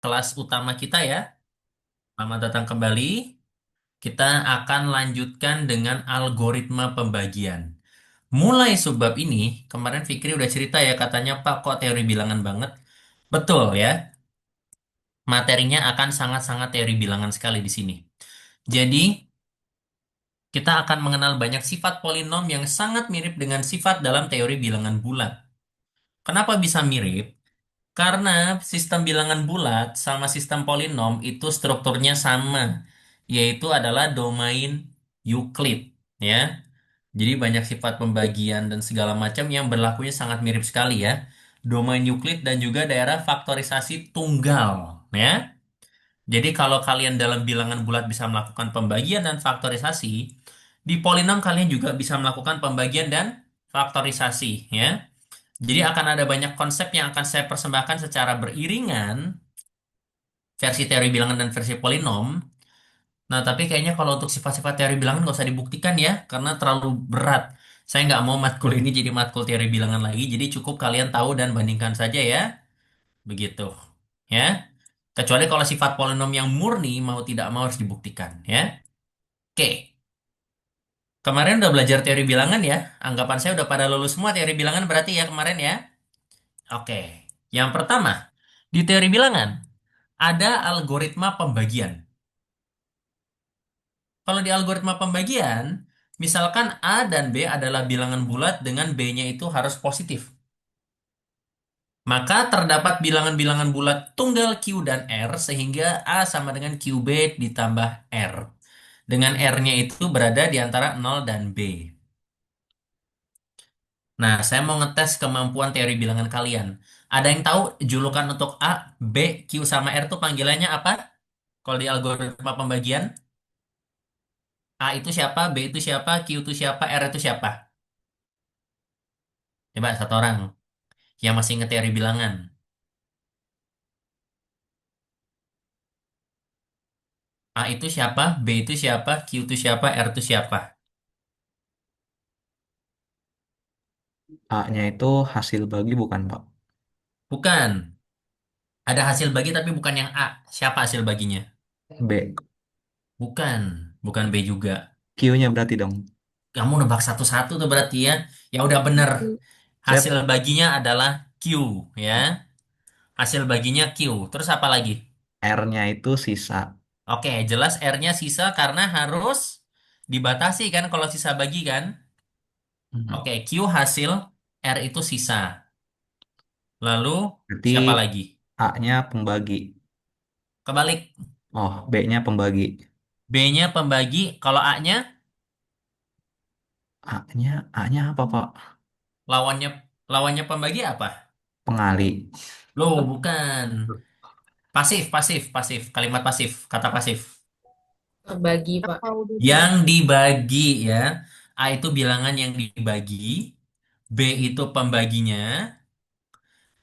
Kelas utama kita ya. Selamat datang kembali. Kita akan lanjutkan dengan algoritma pembagian. Mulai subbab ini, kemarin Fikri udah cerita ya katanya Pak kok teori bilangan banget. Betul ya, materinya akan sangat-sangat teori bilangan sekali di sini. Jadi, kita akan mengenal banyak sifat polinom yang sangat mirip dengan sifat dalam teori bilangan bulat. Kenapa bisa mirip? Karena sistem bilangan bulat sama sistem polinom itu strukturnya sama, yaitu adalah domain Euclid, ya. Jadi banyak sifat pembagian dan segala macam yang berlakunya sangat mirip sekali ya. Domain Euclid dan juga daerah faktorisasi tunggal, ya. Jadi kalau kalian dalam bilangan bulat bisa melakukan pembagian dan faktorisasi, di polinom kalian juga bisa melakukan pembagian dan faktorisasi, ya. Jadi akan ada banyak konsep yang akan saya persembahkan secara beriringan, versi teori bilangan dan versi polinom. Nah, tapi kayaknya kalau untuk sifat-sifat teori bilangan nggak usah dibuktikan ya, karena terlalu berat. Saya nggak mau matkul ini jadi matkul teori bilangan lagi, jadi cukup kalian tahu dan bandingkan saja ya, begitu. Ya, kecuali kalau sifat polinom yang murni mau tidak mau harus dibuktikan ya. Oke, kemarin udah belajar teori bilangan ya, anggapan saya udah pada lulus semua teori bilangan berarti ya kemarin ya. Oke, yang pertama, di teori bilangan, ada algoritma pembagian. Kalau di algoritma pembagian, misalkan A dan B adalah bilangan bulat dengan B-nya itu harus positif. Maka terdapat bilangan-bilangan bulat tunggal Q dan R sehingga A sama dengan QB ditambah R. Dengan R-nya itu berada di antara 0 dan B. Nah, saya mau ngetes kemampuan teori bilangan kalian. Ada yang tahu julukan untuk A, B, Q sama R itu panggilannya apa? Kalau di algoritma pembagian, A itu siapa, B itu siapa, Q itu siapa, R itu siapa? Coba satu orang yang masih ingat teori bilangan. A itu siapa, B itu siapa, Q itu siapa, R itu siapa? A-nya itu hasil bagi bukan, Pak? Bukan. Ada hasil bagi tapi bukan yang A. Siapa hasil baginya? B. Bukan. Bukan B juga. Q-nya berarti dong. Kamu nebak satu-satu tuh berarti ya. Ya udah bener. Saya Hasil baginya adalah Q ya. Hasil baginya Q. Terus apa lagi? R-nya itu sisa. Oke, jelas R-nya sisa karena harus dibatasi kan kalau sisa bagi kan. Hmm. Oke, Q hasil, R itu sisa. Lalu Berarti siapa lagi? A-nya pembagi. Kebalik. Oh, B-nya pembagi. B-nya pembagi. Kalau A-nya A-nya apa, Pak? lawannya lawannya pembagi apa? Pengali. Loh, bukan. Pasif, pasif, pasif. Kalimat pasif, kata pasif. Bagi, Pak. Yang dibagi ya. A itu bilangan yang dibagi. B itu pembaginya.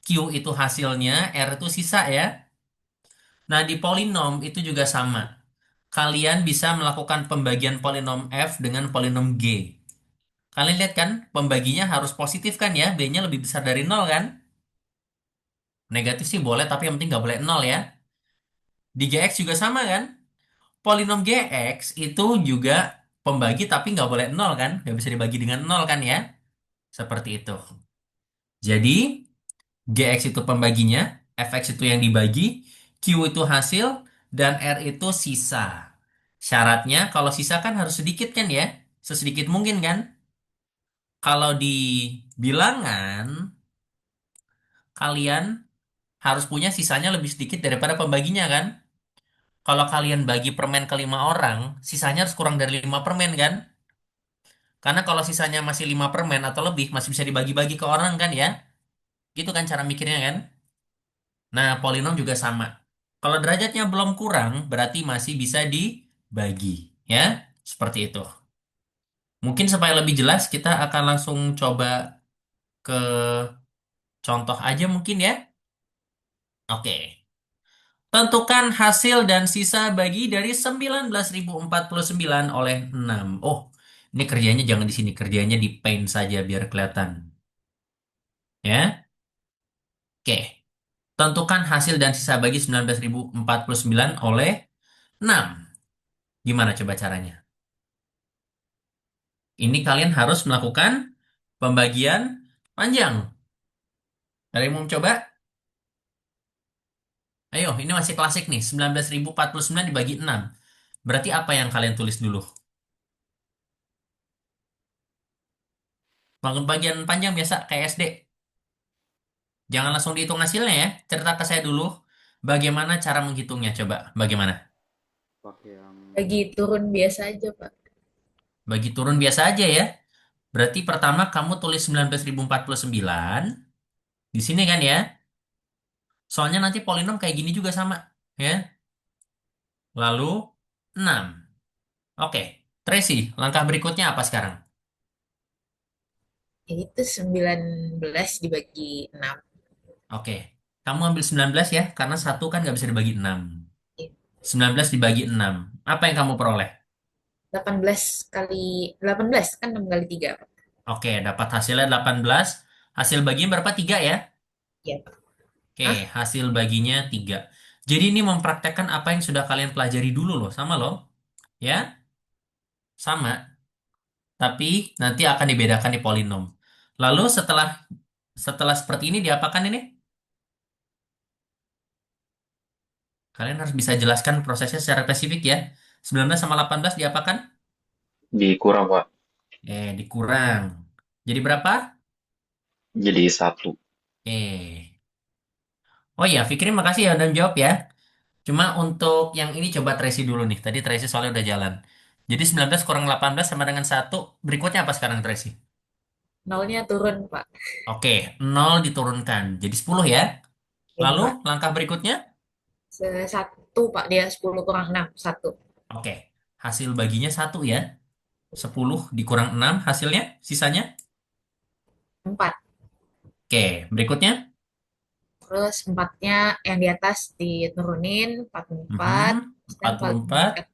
Q itu hasilnya. R itu sisa ya. Nah, di polinom itu juga sama. Kalian bisa melakukan pembagian polinom F dengan polinom G. Kalian lihat kan, pembaginya harus positif kan ya. B-nya lebih besar dari nol kan. Negatif sih boleh, tapi yang penting nggak boleh nol ya. Di GX juga sama kan. Polinom GX itu juga pembagi tapi nggak boleh nol kan. Nggak bisa dibagi dengan nol kan ya. Seperti itu. Jadi GX itu pembaginya, Fx itu yang dibagi, Q itu hasil, dan R itu sisa. Syaratnya kalau sisa kan harus sedikit kan ya. Sesedikit mungkin kan. Kalau di bilangan, kalian harus punya sisanya lebih sedikit daripada pembaginya kan. Kalau kalian bagi permen ke 5 orang, sisanya harus kurang dari 5 permen kan? Karena kalau sisanya masih 5 permen atau lebih, masih bisa dibagi-bagi ke orang kan ya? Gitu kan cara mikirnya kan? Nah, polinom juga sama. Kalau derajatnya belum kurang, berarti masih bisa dibagi. Ya, seperti itu. Mungkin supaya lebih jelas, kita akan langsung coba ke contoh aja mungkin ya. Oke. Tentukan hasil dan sisa bagi dari 19.049 oleh 6. Oh, ini kerjanya jangan di sini, kerjanya di Paint saja biar kelihatan. Ya, oke. Tentukan hasil dan sisa bagi 19.049 oleh 6. Gimana coba caranya? Ini kalian harus melakukan pembagian panjang. Ada yang mau coba? Ayo, ini masih klasik nih. 19.049 dibagi 6. Berarti apa yang kalian tulis dulu? Pembagian panjang biasa kayak SD. Jangan langsung dihitung hasilnya ya. Cerita ke saya dulu. Bagaimana cara menghitungnya? Coba, bagaimana? Pakai yang Bagi turun biasa aja, Pak. Bagi turun biasa aja ya. Berarti pertama kamu tulis 19.049 di sini kan ya. Soalnya nanti polinom kayak gini juga sama. Ya. Lalu 6. Oke. Tracy, langkah berikutnya apa sekarang? Jadi itu 19 dibagi 6. Oke. Kamu ambil 19 ya. Karena satu kan nggak bisa dibagi 6. 19 dibagi 6. Apa yang kamu peroleh? 18 kali 18 kan 6 kali 3, Pak. Oke, dapat hasilnya 18. Hasil baginya berapa? 3 ya? Iya, Pak. Oke, Hah? hasil baginya 3. Jadi ini mempraktekkan apa yang sudah kalian pelajari dulu loh. Sama loh. Ya, sama. Tapi nanti akan dibedakan di polinom. Lalu setelah setelah seperti ini diapakan ini? Kalian harus bisa jelaskan prosesnya secara spesifik ya. 19 sama 18 diapakan? dikurang Pak, Dikurang. Jadi berapa? jadi satu. Oh iya, Fikri makasih ya udah jawab ya. Cuma untuk yang ini coba Tracy dulu nih. Tadi Tracy soalnya udah jalan. Jadi 19 kurang 18 sama dengan satu. Berikutnya apa sekarang Tracy? Nolnya turun, Pak. Oke, 0 diturunkan. Jadi 10 ya. Ya, Lalu Pak. langkah berikutnya? Satu, Pak. Dia 10 kurang 6. Satu. Oke, hasil baginya satu ya. 10 dikurang 6 hasilnya, sisanya? 4. Oke, berikutnya? Terus 4-nya yang di atas diturunin 44. Mhm, Dan paling 44. dekat,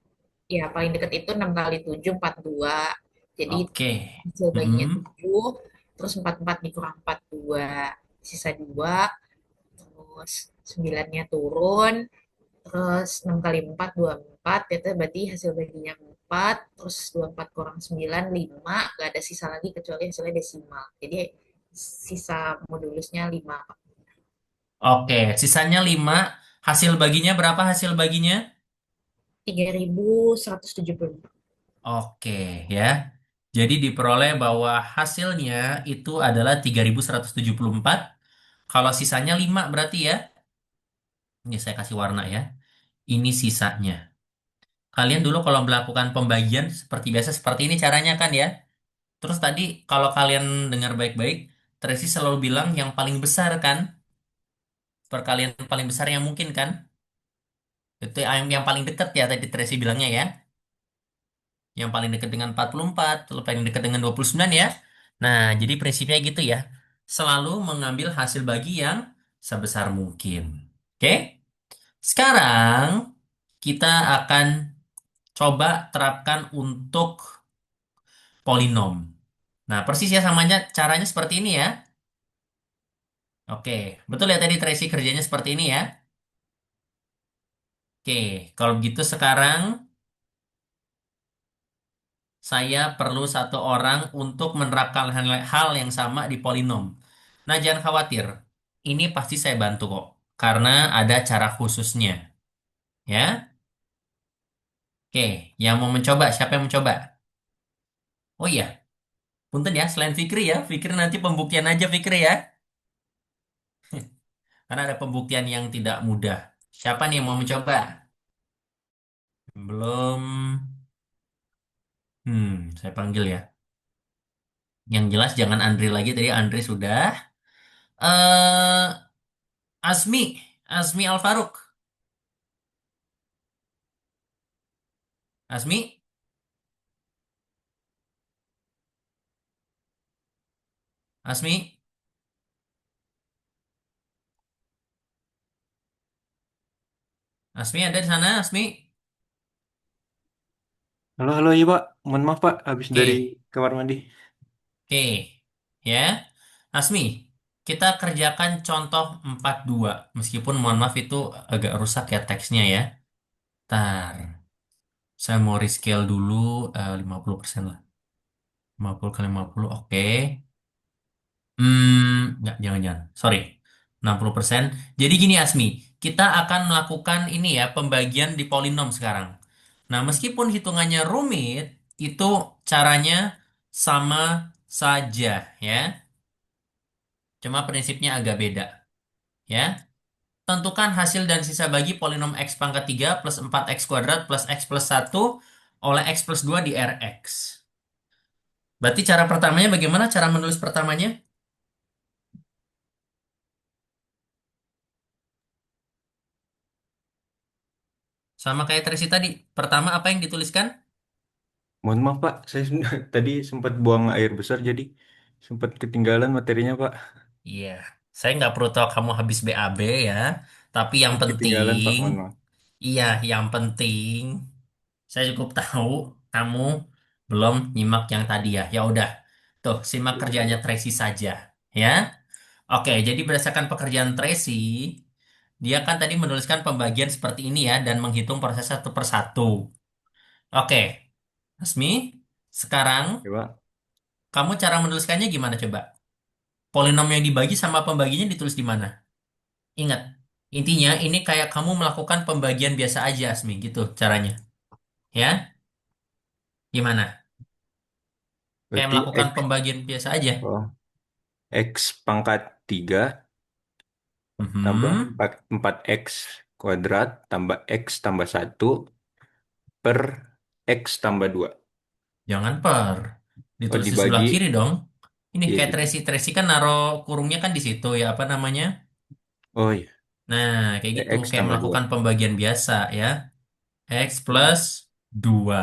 ya paling dekat itu 6 kali 7, 42. Jadi Oke. hasil baginya Mhm, 7. Terus 44 dikurang 42. Sisa 2. Terus 9-nya turun. Terus 6 kali 4, 24. Itu berarti hasil baginya 4. Terus 24 kurang 9, 5. Gak ada sisa lagi kecuali hasilnya desimal. Jadi sisa modulusnya 5. oke, sisanya 5. Hasil baginya berapa hasil baginya? 3.170. Oke, ya. Jadi diperoleh bahwa hasilnya itu adalah 3.174. Kalau sisanya 5 berarti ya. Ini saya kasih warna ya. Ini sisanya. Kalian dulu kalau melakukan pembagian seperti biasa seperti ini caranya kan ya. Terus tadi kalau kalian dengar baik-baik, Tracy selalu bilang yang paling besar kan, perkalian paling besar yang mungkin kan, itu yang paling dekat ya tadi Tracy bilangnya ya, yang paling dekat dengan 44, lalu paling dekat dengan 29 ya. Nah, jadi prinsipnya gitu ya, selalu mengambil hasil bagi yang sebesar mungkin. Oke, sekarang kita akan coba terapkan untuk polinom. Nah, persis ya samanya caranya seperti ini ya. Oke, betul ya tadi Tracy kerjanya seperti ini ya. Oke, kalau begitu sekarang saya perlu satu orang untuk menerapkan hal yang sama di polinom. Nah, jangan khawatir. Ini pasti saya bantu kok. Karena ada cara khususnya. Ya. Oke, yang mau mencoba, siapa yang mencoba? Oh iya, punten ya, selain Fikri ya. Fikri nanti pembuktian aja Fikri ya. Karena ada pembuktian yang tidak mudah. Siapa nih yang mau mencoba? Belum. Saya panggil ya. Yang jelas jangan Andri lagi, tadi Andri sudah. eh Azmi Al-Faruq. Azmi, Azmi, Azmi ada di sana, Azmi? Halo, halo, iya Pak. Mohon maaf Pak, habis dari Oke, kamar mandi. oke, ya, Azmi. kita kerjakan contoh 42. Meskipun mohon maaf itu agak rusak ya teksnya ya. Ntar, saya mau rescale dulu 50% lah. 50 kali 50, oke. Nggak, jangan-jangan. Sorry. 60%. Jadi gini Asmi, kita akan melakukan ini ya, pembagian di polinom sekarang. Nah, meskipun hitungannya rumit, itu caranya sama saja ya. Cuma prinsipnya agak beda ya. Tentukan hasil dan sisa bagi polinom x pangkat 3 plus 4x kuadrat plus x plus 1 oleh x plus 2 di Rx. Berarti cara pertamanya bagaimana cara menulis pertamanya? Sama kayak Tracy tadi. Pertama apa yang dituliskan? Mohon maaf Pak, saya tadi sempat buang air besar jadi sempat ketinggalan materinya Pak. Iya, saya nggak perlu tahu kamu habis BAB ya. Tapi yang Ketinggalan Pak, penting, mohon maaf. iya, yang penting, saya cukup tahu kamu belum nyimak yang tadi ya. Ya udah, tuh simak Iya, kerjanya Pak. Tracy saja, ya. Oke, jadi berdasarkan pekerjaan Tracy, dia kan tadi menuliskan pembagian seperti ini ya dan menghitung proses satu per satu. Oke, Asmi, sekarang Ya, Pak. kamu cara menuliskannya gimana coba? Polinom yang dibagi sama pembaginya ditulis di mana? Ingat, intinya ini kayak kamu melakukan pembagian biasa aja, Asmi, gitu caranya. Ya, gimana? Kayak Berarti melakukan X, pembagian biasa aja. oh, X pangkat 3 tambah Mhm. 4 x kuadrat tambah X tambah 1 per X tambah 2. Jangan per. Oh, Ditulis di sebelah kiri dibagi, dong. Ini iya kayak gitu. Tracy. Tracy kan naro kurungnya kan di situ ya, apa namanya? Oh iya, Nah, kayak gitu. X Kayak tambah 2. melakukan pembagian biasa ya. X plus 2.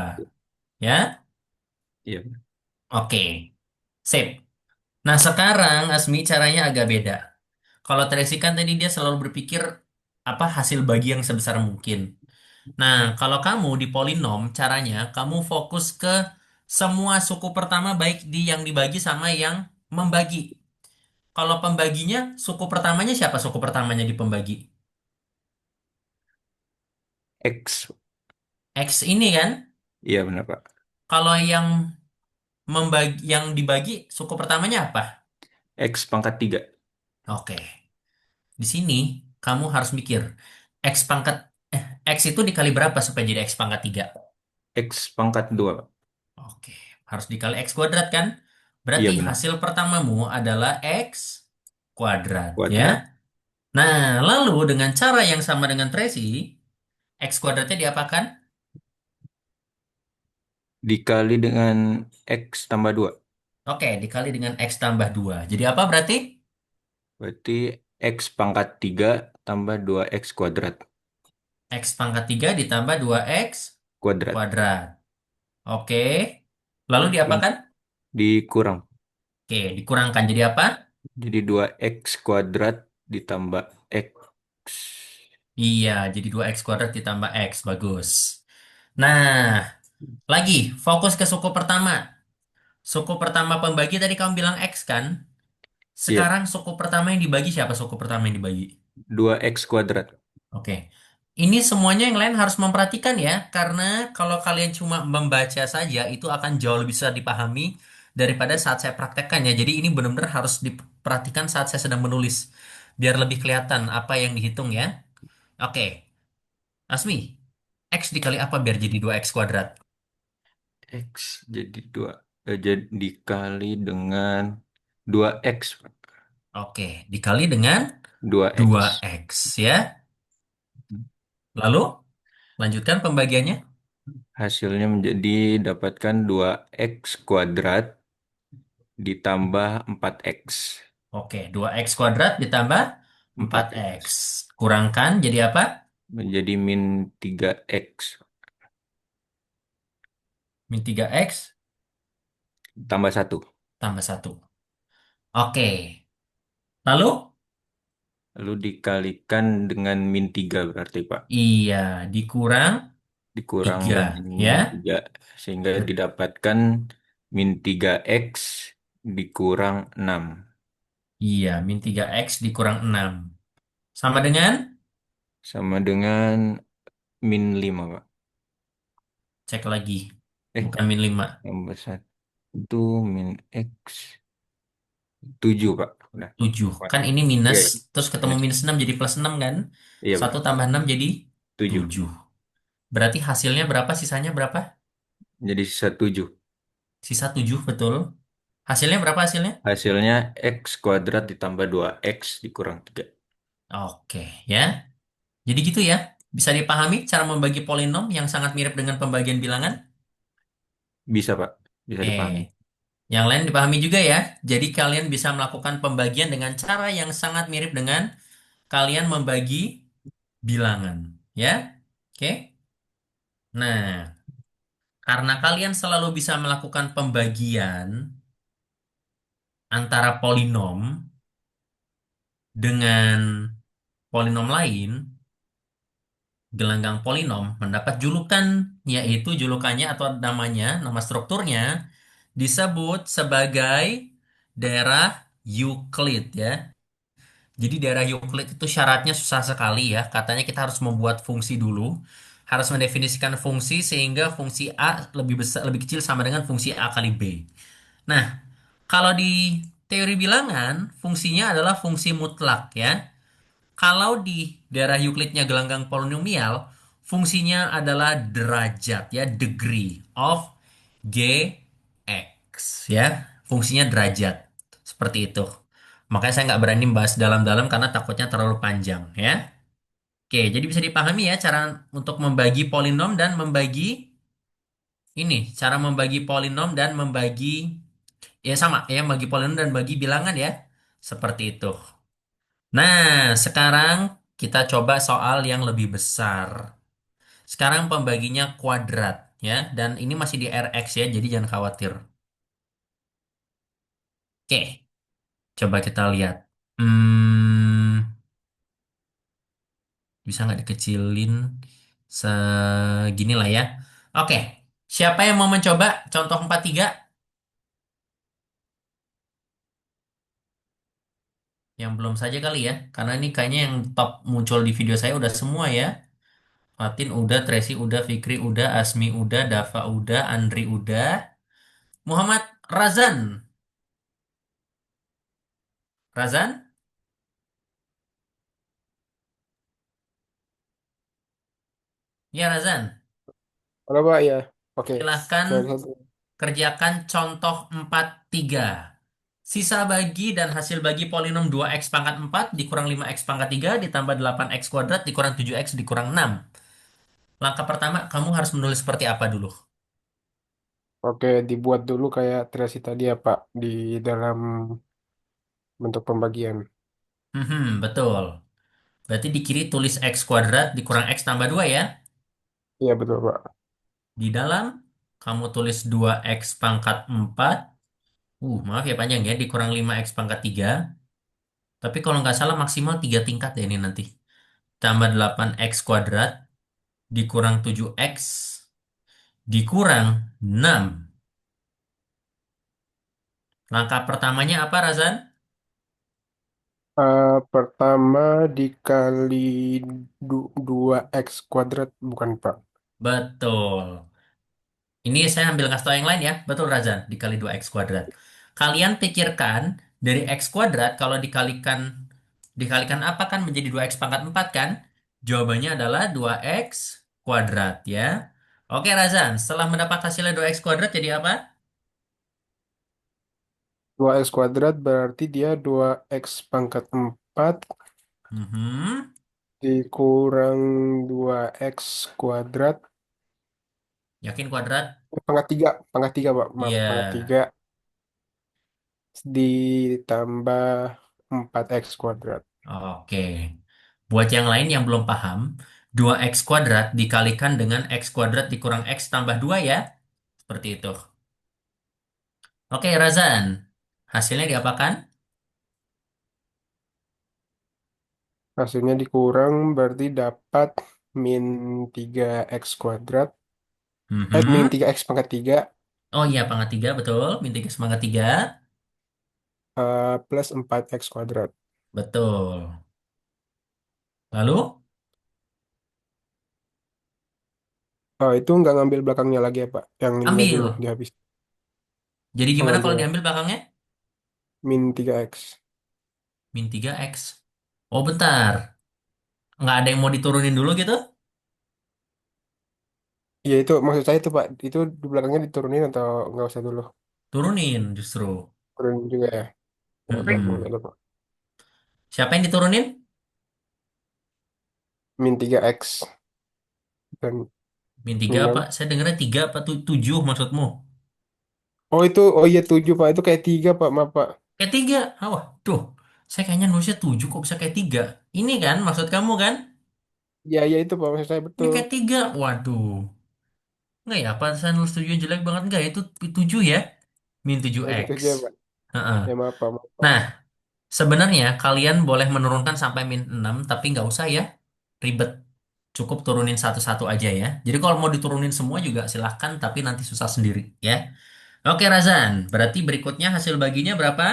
Ya, Iya, oke. Sip. Nah, sekarang Asmi caranya agak beda. Kalau Tracy kan tadi dia selalu berpikir apa hasil bagi yang sebesar mungkin. Nah, kalau kamu di polinom, caranya kamu fokus ke semua suku pertama baik di yang dibagi sama yang membagi. Kalau pembaginya, suku pertamanya siapa suku pertamanya di pembagi? X. X ini kan. Iya benar Pak. Kalau yang membagi, yang dibagi, suku pertamanya apa? X pangkat 3. Oke, di sini kamu harus mikir X pangkat X itu dikali berapa supaya jadi X pangkat 3? X pangkat 2 Pak. Oke, harus dikali X kuadrat kan? Berarti Iya benar. hasil pertamamu adalah X kuadrat ya. Kuadrat Nah, lalu dengan cara yang sama dengan Tracy, X kuadratnya diapakan? dikali dengan X tambah 2. Oke, dikali dengan X tambah 2. Jadi apa berarti? Berarti X pangkat 3 tambah 2X kuadrat. X pangkat 3 ditambah 2X Kuadrat. kuadrat. Oke. Lalu Kurang. diapakan? Dikurang. Oke, dikurangkan jadi apa? Jadi 2X kuadrat ditambah X. Iya, jadi 2X kuadrat ditambah X. Bagus. Nah, lagi fokus ke suku pertama. Suku pertama pembagi tadi kamu bilang X kan? Iya, Sekarang suku pertama yang dibagi siapa suku pertama yang dibagi? 2X kuadrat. Oke. Ini semuanya yang lain harus memperhatikan ya, karena kalau kalian cuma membaca saja itu akan jauh lebih bisa dipahami daripada saat saya praktekkan ya. Jadi ini benar-benar harus diperhatikan saat saya sedang menulis, biar lebih kelihatan apa yang dihitung ya. Oke, Asmi, X dikali apa biar jadi 2X kuadrat? X jadi 2. Jadi dikali dengan 2X. Oke, dikali dengan 2X. 2X ya. Lalu, lanjutkan pembagiannya. Hasilnya menjadi dapatkan 2X kuadrat ditambah 4X. Oke, 2X kuadrat ditambah 4X. 4X. Kurangkan jadi apa? Menjadi min 3X. Min 3X Tambah 1. tambah 1. Oke. Lalu? Lalu dikalikan dengan min 3 berarti Pak. Iya, dikurang Dikurang 3 dengan ya. min 3 sehingga didapatkan min 3X dikurang 6. Iya, min 3x dikurang 6. Sama dengan, Sama dengan min 5, Pak. cek lagi. Eh, Bukan min 5. tambah 1 min X 7, Pak. Udah. 7. Pak. Kan ini Iya, minus, iya. terus ketemu Minus. minus 6 jadi plus 6 kan? Iya, Satu Pak. tambah 6 jadi 7. 7. Berarti hasilnya berapa? Sisanya berapa? Jadi sisa 7. Sisa 7, betul. Hasilnya berapa hasilnya? Hasilnya X kuadrat ditambah 2X dikurang 3. Oke, ya. Jadi gitu ya. Bisa dipahami cara membagi polinom yang sangat mirip dengan pembagian bilangan? Bisa, Pak. Bisa dipahami. Yang lain dipahami juga ya. Jadi kalian bisa melakukan pembagian dengan cara yang sangat mirip dengan kalian membagi bilangan, ya. Oke. Nah, karena kalian selalu bisa melakukan pembagian antara polinom dengan polinom lain, gelanggang polinom mendapat julukan, yaitu julukannya atau namanya, nama strukturnya disebut sebagai daerah Euclid ya. Jadi daerah Euclid itu syaratnya susah sekali ya. Katanya kita harus membuat fungsi dulu, harus mendefinisikan fungsi sehingga fungsi A lebih besar, lebih kecil sama dengan fungsi A kali B. Nah, kalau di teori bilangan, fungsinya adalah fungsi mutlak ya. Kalau di daerah Euclidnya gelanggang polinomial, fungsinya adalah derajat ya, degree of G(x) ya. Fungsinya derajat. Seperti itu. Makanya saya nggak berani bahas dalam-dalam karena takutnya terlalu panjang ya. Oke, jadi bisa dipahami ya cara untuk membagi polinom dan membagi ini, cara membagi polinom dan membagi ya sama ya, bagi polinom dan bagi bilangan ya. Seperti itu. Nah, sekarang kita coba soal yang lebih besar. Sekarang pembaginya kuadrat ya, dan ini masih di Rx ya, jadi jangan khawatir. Oke, coba kita lihat. Hmm, bisa nggak dikecilin segini lah ya. Oke, siapa yang mau mencoba contoh 43? Yang belum saja kali ya, karena ini kayaknya yang top muncul di video saya udah semua ya. Fatin udah, Tracy udah, Fikri udah, Asmi udah, Dava udah, Andri udah. Muhammad Razan. Razan, ya Razan. Halo Pak, ya. Oke, Silahkan satu-satu. kerjakan contoh 43. Sisa bagi dan hasil bagi polinom 2x pangkat 4 dikurang 5x pangkat 3 ditambah 8x kuadrat dikurang 7x dikurang 6. Langkah pertama, kamu harus menulis seperti apa dulu? Oke, dibuat dulu kayak terasi tadi ya Pak, di dalam bentuk pembagian. Betul. Berarti di kiri tulis x kuadrat dikurang x tambah 2 ya. Iya betul Pak. Di dalam, kamu tulis 2x pangkat 4. Maaf ya panjang ya, dikurang 5x pangkat 3. Tapi kalau nggak salah maksimal 3 tingkat ya ini nanti. Tambah 8x kuadrat dikurang 7x dikurang 6. Langkah pertamanya apa, Razan? Pertama dikali 2x kuadrat, bukan Pak. Betul. Ini saya ambil kasih tahu yang lain ya. Betul, Razan. Dikali 2x kuadrat. Kalian pikirkan dari x kuadrat kalau dikalikan apa kan menjadi 2x pangkat 4 kan? Jawabannya adalah 2x kuadrat ya. Oke, Razan. Setelah mendapat hasilnya 2x kuadrat jadi apa? 2x kuadrat berarti dia 2x pangkat 4 Mhm. dikurang 2x kuadrat. Yakin kuadrat? Pangkat 3 Pak. Maaf, Iya. pangkat 3 ditambah 4x kuadrat. Oke. Buat yang lain yang belum paham, 2x kuadrat dikalikan dengan x kuadrat dikurang x tambah 2 ya. Seperti itu. Oke, Razan. Hasilnya diapakan? Hasilnya dikurang berarti dapat min 3x kuadrat. Min Mhm. 3x pangkat 3 Oh iya, pangkat 3, betul. Min 3 semangat 3. plus 4x kuadrat. Betul. Lalu, Itu nggak ngambil belakangnya lagi ya Pak? Yang ininya dulu ambil. dihabis. Jadi Oh, gimana ngambil kalau ya. diambil belakangnya? Min 3x. Min 3x. Oh, bentar. Nggak ada yang mau diturunin dulu gitu? Ya itu maksud saya itu Pak. Itu di belakangnya diturunin atau nggak usah dulu? Turunin justru. Turunin juga ya. Boleh, boleh Mm-mm. lah, Pak. Siapa yang diturunin? Min 3x dan Min 3 min apa? 6. Saya dengarnya 3 apa 7 maksudmu? Oh iya 7 Pak. Itu kayak 3 Pak. Maaf Pak. Kayak 3. Wah, tuh. Saya kayaknya nulisnya 7 kok bisa kayak 3. Ini kan maksud kamu kan? Ya, ya itu Pak. Maksud saya Ini betul. kayak 3. Waduh. Nggak ya, apa saya nulis 7 jelek banget? Nggak, itu 7 ya. Min Oh itu 7x. 7 ya Pak. Heeh. Ya maaf Pak. Maaf Pak. Nah, sebenarnya kalian boleh menurunkan sampai min 6, tapi nggak usah ya. Ribet. Cukup turunin satu-satu aja ya. Jadi kalau mau diturunin semua juga silahkan, tapi nanti susah sendiri ya. Oke, Razan. Berarti berikutnya hasil baginya berapa?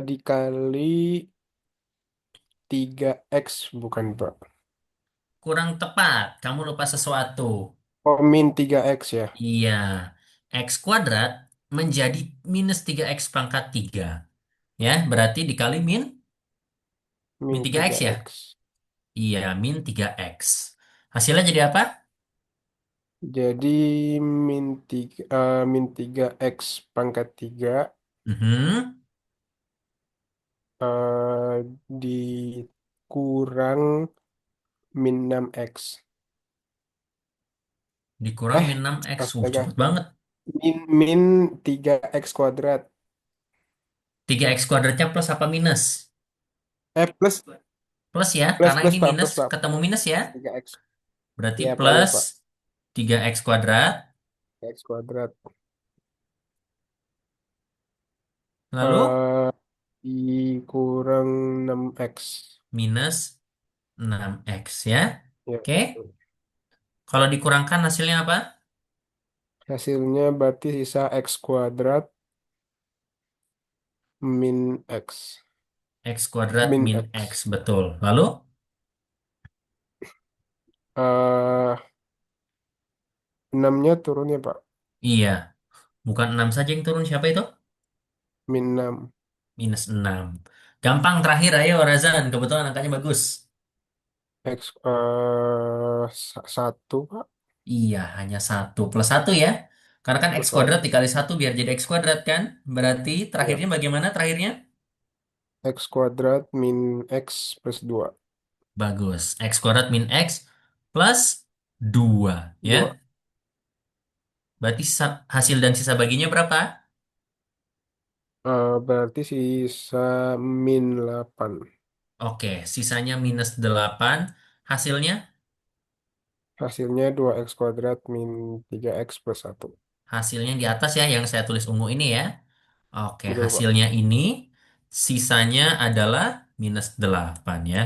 Dikali 3x bukan Pak. Kurang tepat. Kamu lupa sesuatu. Oh min 3x ya. Iya. X kuadrat menjadi minus 3x pangkat 3. Ya, berarti dikali min Min 3x ya? 3x. Iya, min 3x. Hasilnya jadi apa? Jadi min 3x pangkat 3 Mhm. eh, dikurang min 6x. Dikurang min 6x. Astaga. Cepet banget. Min 3x kuadrat. 3x kuadratnya plus apa minus? Plus, Plus ya, plus, karena plus, ini Pak, minus plus, Pak. ketemu minus ya. 3x. Berarti Ya, Pak, ya, plus Pak. 3x kuadrat. X kuadrat. Lalu eh Dikurang 6x. minus 6x ya. Ya. Oke. Kalau dikurangkan hasilnya apa? Hasilnya berarti sisa x kuadrat min x. X kuadrat Min min X. x. Betul. Lalu? eh 6-nya turun ya, Pak. Iya. Bukan 6 saja yang turun. Siapa itu? Min 6. Minus 6. Gampang terakhir. Ayo Razan. Kebetulan angkanya bagus. X 1, Pak. Iya. Hanya satu. Plus satu ya. Karena kan X Plus kuadrat 1. dikali satu biar jadi X kuadrat kan. Berarti Ya. terakhirnya bagaimana terakhirnya? X kuadrat min x plus 2. Bagus. X kuadrat min X plus 2 ya. 2. Berarti hasil dan sisa baginya berapa? Berarti sisa min 8. Oke, sisanya minus 8. Hasilnya? Hasilnya 2x kuadrat min 3x plus 1. Hasilnya di atas ya, yang saya tulis ungu ini ya. Oke, Betul, Pak. hasilnya ini, sisanya adalah minus 8 ya.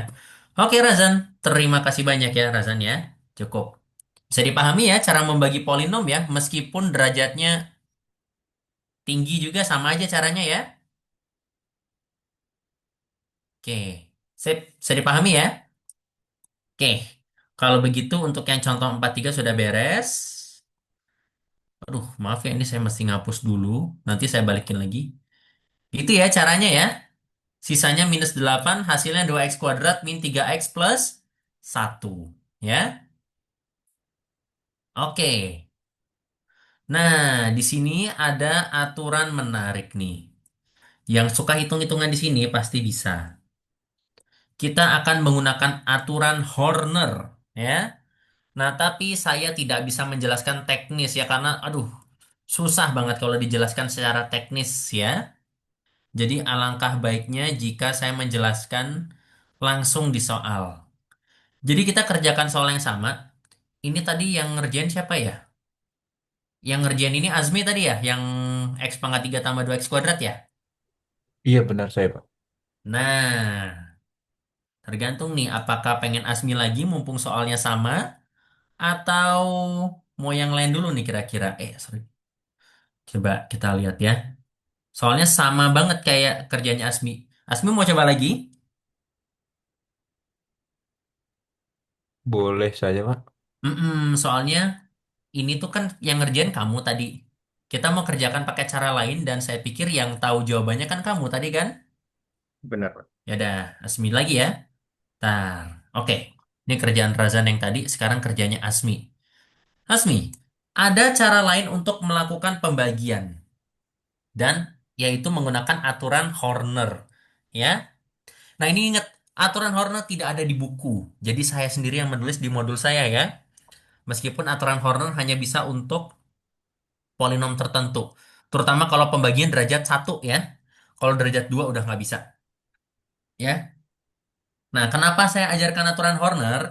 Oke, Razan. Terima kasih banyak ya, Razan ya. Cukup. Bisa dipahami ya cara membagi polinom ya, meskipun derajatnya tinggi juga sama aja caranya ya. Oke, sip. Bisa dipahami ya? Oke, kalau begitu untuk yang contoh 43 sudah beres. Aduh, maaf ya, ini saya mesti ngapus dulu. Nanti saya balikin lagi. Itu ya caranya ya. Sisanya minus 8, hasilnya 2x kuadrat min 3x plus 1. Ya, oke. Nah, di sini ada aturan menarik nih. Yang suka hitung-hitungan di sini pasti bisa. Kita akan menggunakan aturan Horner, ya. Nah, tapi saya tidak bisa menjelaskan teknis ya, karena, aduh, susah banget kalau dijelaskan secara teknis ya. Jadi alangkah baiknya jika saya menjelaskan langsung di soal. Jadi kita kerjakan soal yang sama. Ini tadi yang ngerjain siapa ya? Yang ngerjain ini Azmi tadi ya? Yang X pangkat 3 tambah 2X kuadrat ya? Iya benar saya, Pak. Nah, tergantung nih apakah pengen Azmi lagi mumpung soalnya sama atau mau yang lain dulu nih kira-kira. Sorry. Coba kita lihat ya. Soalnya sama banget kayak kerjanya Asmi. Asmi mau coba lagi? Boleh saja, Pak. Soalnya ini tuh kan yang ngerjain kamu tadi. Kita mau kerjakan pakai cara lain dan saya pikir yang tahu jawabannya kan kamu tadi kan? Benar, Pak. Ya udah, Asmi lagi ya. Tar. Oke. Ini kerjaan Razan yang tadi, sekarang kerjanya Asmi. Asmi, ada cara lain untuk melakukan pembagian dan yaitu menggunakan aturan Horner. Ya. Nah, ini ingat, aturan Horner tidak ada di buku. Jadi saya sendiri yang menulis di modul saya ya. Meskipun aturan Horner hanya bisa untuk polinom tertentu. Terutama kalau pembagian derajat satu ya. Kalau derajat 2 udah nggak bisa. Ya. Nah, kenapa saya ajarkan aturan Horner?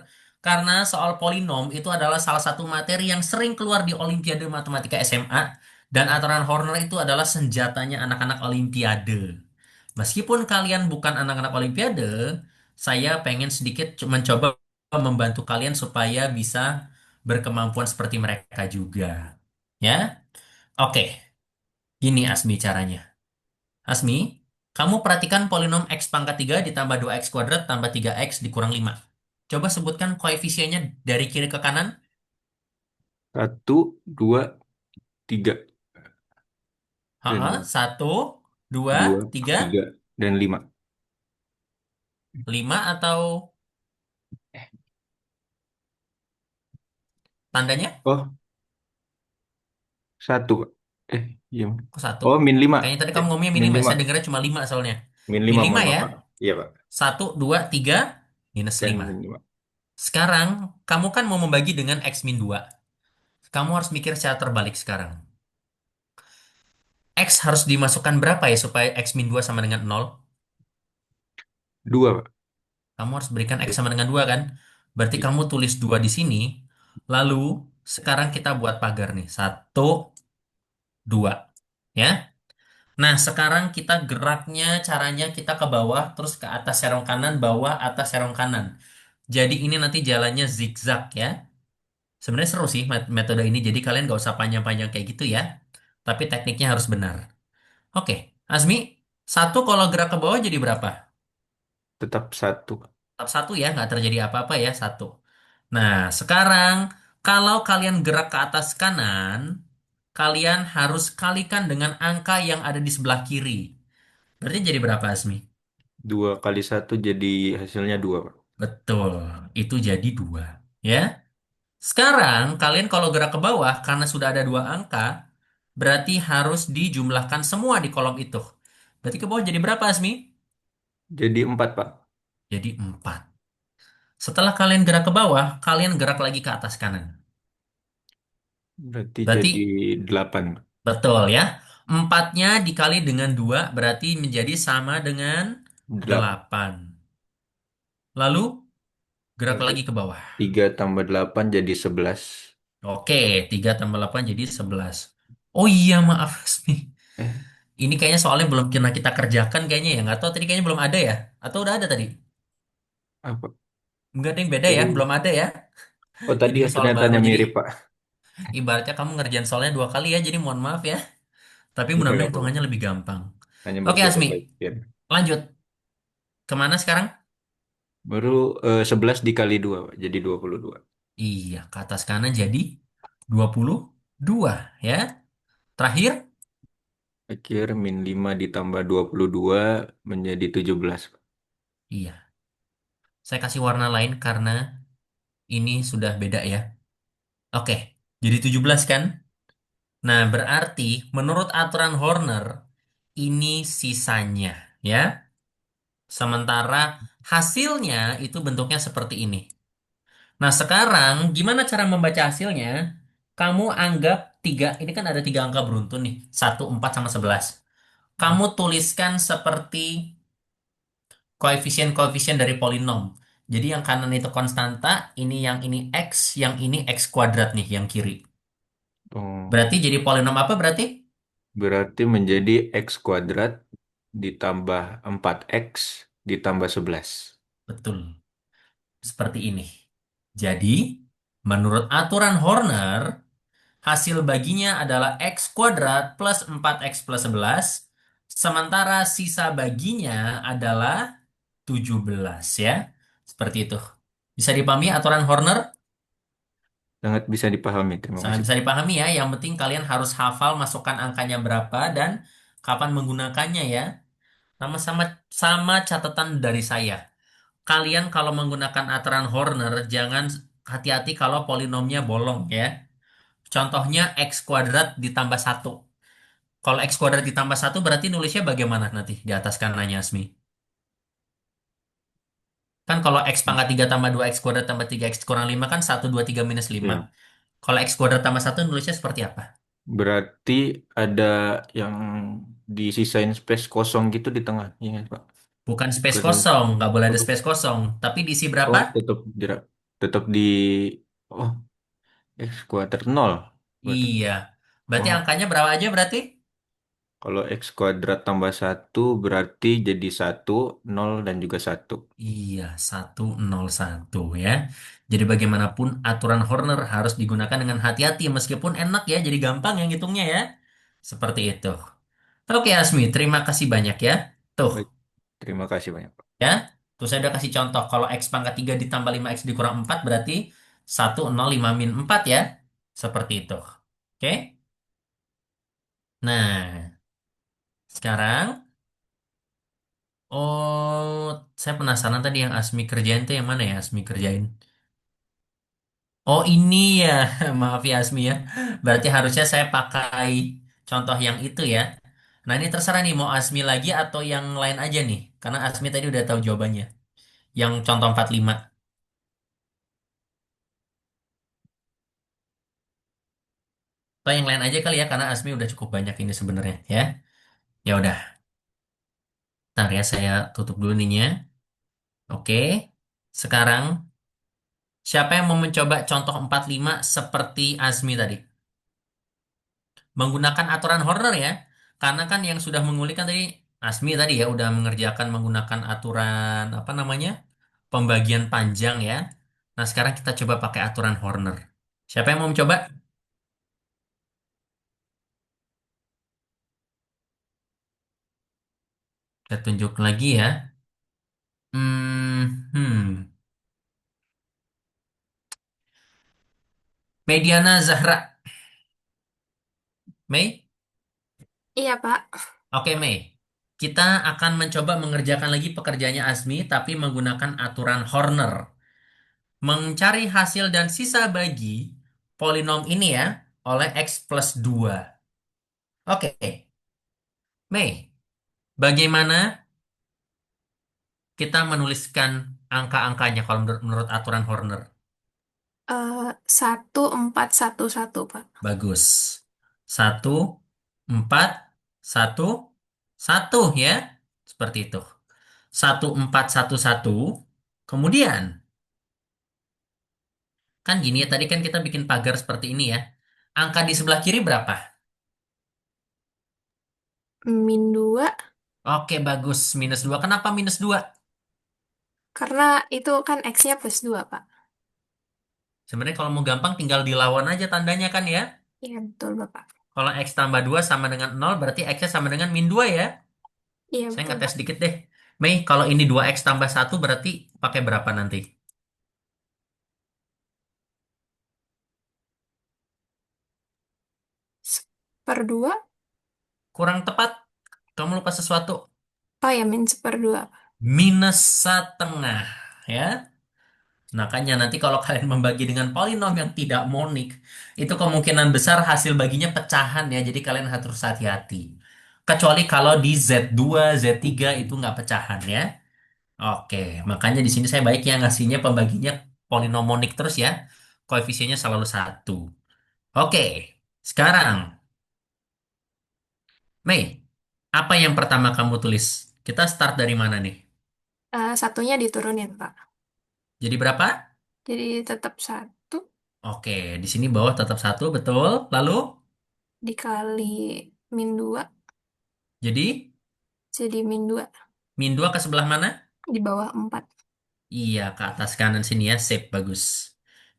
Karena soal polinom itu adalah salah satu materi yang sering keluar di Olimpiade Matematika SMA. Dan aturan Horner itu adalah senjatanya anak-anak Olimpiade. Meskipun kalian bukan anak-anak Olimpiade, saya pengen sedikit mencoba membantu kalian supaya bisa berkemampuan seperti mereka juga. Ya, oke. Gini Asmi caranya. Asmi, kamu perhatikan polinom x pangkat 3 ditambah 2x kuadrat tambah 3x dikurang 5. Coba sebutkan koefisiennya dari kiri ke kanan. 1, 2, 3 Ha, dan 1, 2, 2, 3, 3 dan 5. 5 atau tandanya? Oh, 1, Pak. Iya. Kok 1? Oh, -5. Kayaknya tadi kamu ngomongnya Min minimal. 5. Saya dengarnya cuma 5 soalnya. Min Min 5, 5 mohon maaf, ya. Pak. Iya, Pak. 1, 2, 3, minus Dan 5. min 5. Sekarang, kamu kan mau membagi dengan x min 2. Kamu harus mikir secara terbalik sekarang. X harus dimasukkan berapa ya supaya x min 2 sama dengan 0? 2, Pak. Kamu harus berikan X sama dengan 2 kan? Berarti Iya. kamu tulis 2 di sini. Lalu sekarang kita buat pagar nih. 1, 2. Ya. Nah, sekarang kita geraknya caranya kita ke bawah, terus ke atas serong kanan, bawah, atas serong kanan. Jadi ini nanti jalannya zigzag ya. Sebenarnya seru sih metode ini, jadi kalian gak usah panjang-panjang kayak gitu ya. Tapi tekniknya harus benar. Oke, Azmi, 1 kalau gerak ke bawah jadi berapa? Tetap 1, Pak. Tetap 1 ya, nggak terjadi apa-apa ya, 1. Nah, sekarang kalau kalian gerak ke atas kanan, kalian harus kalikan dengan angka yang ada di sebelah kiri. Berarti jadi berapa, Asmi? 2 kali 1 jadi hasilnya 2, Pak. Betul, itu jadi 2. Ya. Sekarang kalian kalau gerak ke bawah, karena sudah ada 2 angka, berarti harus dijumlahkan semua di kolom itu. Berarti ke bawah jadi berapa, Asmi? Jadi 4, Pak. Jadi 4. Setelah kalian gerak ke bawah, kalian gerak lagi ke atas kanan. Berarti jadi Berarti 8, Pak. betul ya. Empatnya dikali dengan 2 berarti menjadi sama dengan 8. Lalu gerak lagi ke bawah. 3 tambah 8 jadi 11. Oke, 3 tambah 8 jadi 11. Oh iya, maaf. Asmi. Eh, Ini kayaknya soalnya belum pernah kita kerjakan kayaknya ya. Nggak tahu tadi kayaknya belum ada ya. Atau udah ada tadi? apa? Nggak ada yang beda ya. Oh, Belum ada ya. oh tadi Jadi ini soal baru. ternyata Jadi mirip, Pak. ibaratnya kamu ngerjain soalnya 2 kali ya. Jadi mohon maaf ya. Tapi Enggak mudah-mudahan apa-apa. hitungannya lebih gampang. Hanya Oke, mencoba Asmi. belajar. Lanjut. Kemana sekarang? Baru 11 dikali 2, Pak. Jadi 22. Iya, ke atas kanan jadi 22 ya. Terakhir, Akhir min 5 ditambah 22 menjadi 17, Pak. iya. Saya kasih warna lain karena ini sudah beda ya. Oke, jadi 17 kan? Nah, berarti menurut aturan Horner, ini sisanya ya. Sementara hasilnya itu bentuknya seperti ini. Nah, sekarang gimana cara membaca hasilnya? Kamu anggap tiga, ini kan ada 3 angka beruntun nih. 1, 4, sama 11. Kamu tuliskan seperti koefisien-koefisien dari polinom. Jadi yang kanan itu konstanta, ini X, yang ini X kuadrat nih, yang kiri. Oh, Berarti jadi polinom apa berarti? berarti menjadi X kuadrat ditambah 4X ditambah 11. Betul, seperti ini. Jadi, menurut aturan Horner, hasil baginya adalah X kuadrat plus 4X plus 11 Sementara sisa baginya adalah 17 ya. Seperti itu. Bisa dipahami aturan Horner? Sangat bisa dipahami. Terima Sangat kasih. bisa dipahami ya. Yang penting kalian harus hafal masukkan angkanya berapa dan kapan menggunakannya ya. Sama-sama sama catatan dari saya. Kalian kalau menggunakan aturan Horner jangan hati-hati kalau polinomnya bolong ya. Contohnya x kuadrat ditambah satu. Kalau x kuadrat ditambah satu berarti nulisnya bagaimana nanti di atas kanannya Asmi? Kan kalau x pangkat 3 tambah 2 x kuadrat tambah 3 x kurang 5 kan satu 2 3 minus 5. Ya. Kalau x kuadrat tambah satu nulisnya seperti apa? Berarti ada yang disisain space kosong gitu di tengah. Iya, nggak, Pak? Bukan space Bukan. kosong, nggak boleh ada Oh, space kosong. Tapi diisi berapa? oh, tetap di oh, X kuadrat nol. Berarti. Iya. Berarti Oh, angkanya berapa aja berarti? kalau X kuadrat tambah satu berarti jadi satu, nol, dan juga satu. Iya, 101 ya. Jadi bagaimanapun aturan Horner harus digunakan dengan hati-hati meskipun enak ya, jadi gampang yang hitungnya ya. Seperti itu. Oke Asmi, terima kasih banyak ya. Tuh, Baik, terima kasih banyak, Pak. ya. Tuh saya udah kasih contoh. Kalau X pangkat 3 ditambah 5X dikurang 4 berarti 105 min 4 ya. Seperti itu. Oke. Nah, sekarang oh, saya penasaran tadi yang Asmi kerjain tuh yang mana ya Asmi kerjain? Oh ini ya, maaf ya Asmi ya. Berarti harusnya saya pakai contoh yang itu ya. Nah ini terserah nih mau Asmi lagi atau yang lain aja nih. Karena Asmi tadi udah tahu jawabannya. Yang contoh 45. Atau yang lain aja kali ya, karena Asmi udah cukup banyak ini sebenarnya ya. Ya udah, ntar ya saya tutup dulu ininya. Oke, sekarang siapa yang mau mencoba contoh 45 seperti Asmi tadi? Menggunakan aturan Horner ya. Karena kan yang sudah mengulik kan tadi Asmi tadi ya udah mengerjakan menggunakan aturan apa namanya? Pembagian panjang ya. Nah, sekarang kita coba pakai aturan Horner. Siapa yang mau mencoba? Saya tunjuk lagi ya. Hmm, hmm. Mediana Zahra. Mei? Iya, Pak. Oke, Mei. Kita akan mencoba mengerjakan lagi pekerjaannya Asmi, tapi menggunakan aturan Horner. Mencari hasil dan sisa bagi polinom ini ya, oleh X plus 2. Oke, Mei. Bagaimana kita menuliskan angka-angkanya kalau menurut aturan Horner? 1411, Pak. Bagus. Satu, empat, satu, satu ya. Seperti itu. 1411. Kemudian, kan gini ya, tadi kan kita bikin pagar seperti ini ya. Angka di sebelah kiri berapa? Min 2, Oke, bagus. Minus 2. Kenapa minus 2? karena itu kan X-nya plus 2, Pak. Sebenarnya kalau mau gampang tinggal dilawan aja tandanya kan ya. Iya, betul, Bapak. Kalau X tambah 2 sama dengan 0 berarti X-nya sama dengan min 2 ya. Iya, Saya betul, ngetes Pak. dikit deh. Mei, kalau ini 2X tambah 1 berarti pakai berapa nanti? Seperdua? Kurang tepat. Kamu lupa sesuatu. Oh ya, min seperdua, Pak. Minus setengah. Ya. Makanya nanti kalau kalian membagi dengan polinom yang tidak monik, itu kemungkinan besar hasil baginya pecahan ya. Jadi kalian harus hati-hati. Kecuali kalau di Z2, Z3 itu nggak pecahan ya. Oke, makanya di sini saya baiknya ngasihnya pembaginya polinomonik terus ya. Koefisiennya selalu satu. Oke, sekarang Mei, apa yang pertama kamu tulis? Kita start dari mana nih? Satunya diturunin, Pak. Jadi berapa? Jadi tetap 1 Oke, di sini bawah tetap satu, betul. Lalu, dikali min 2 jadi jadi min 2 min 2 ke sebelah mana? di bawah 4. Iya, ke atas kanan sini ya, sip, bagus.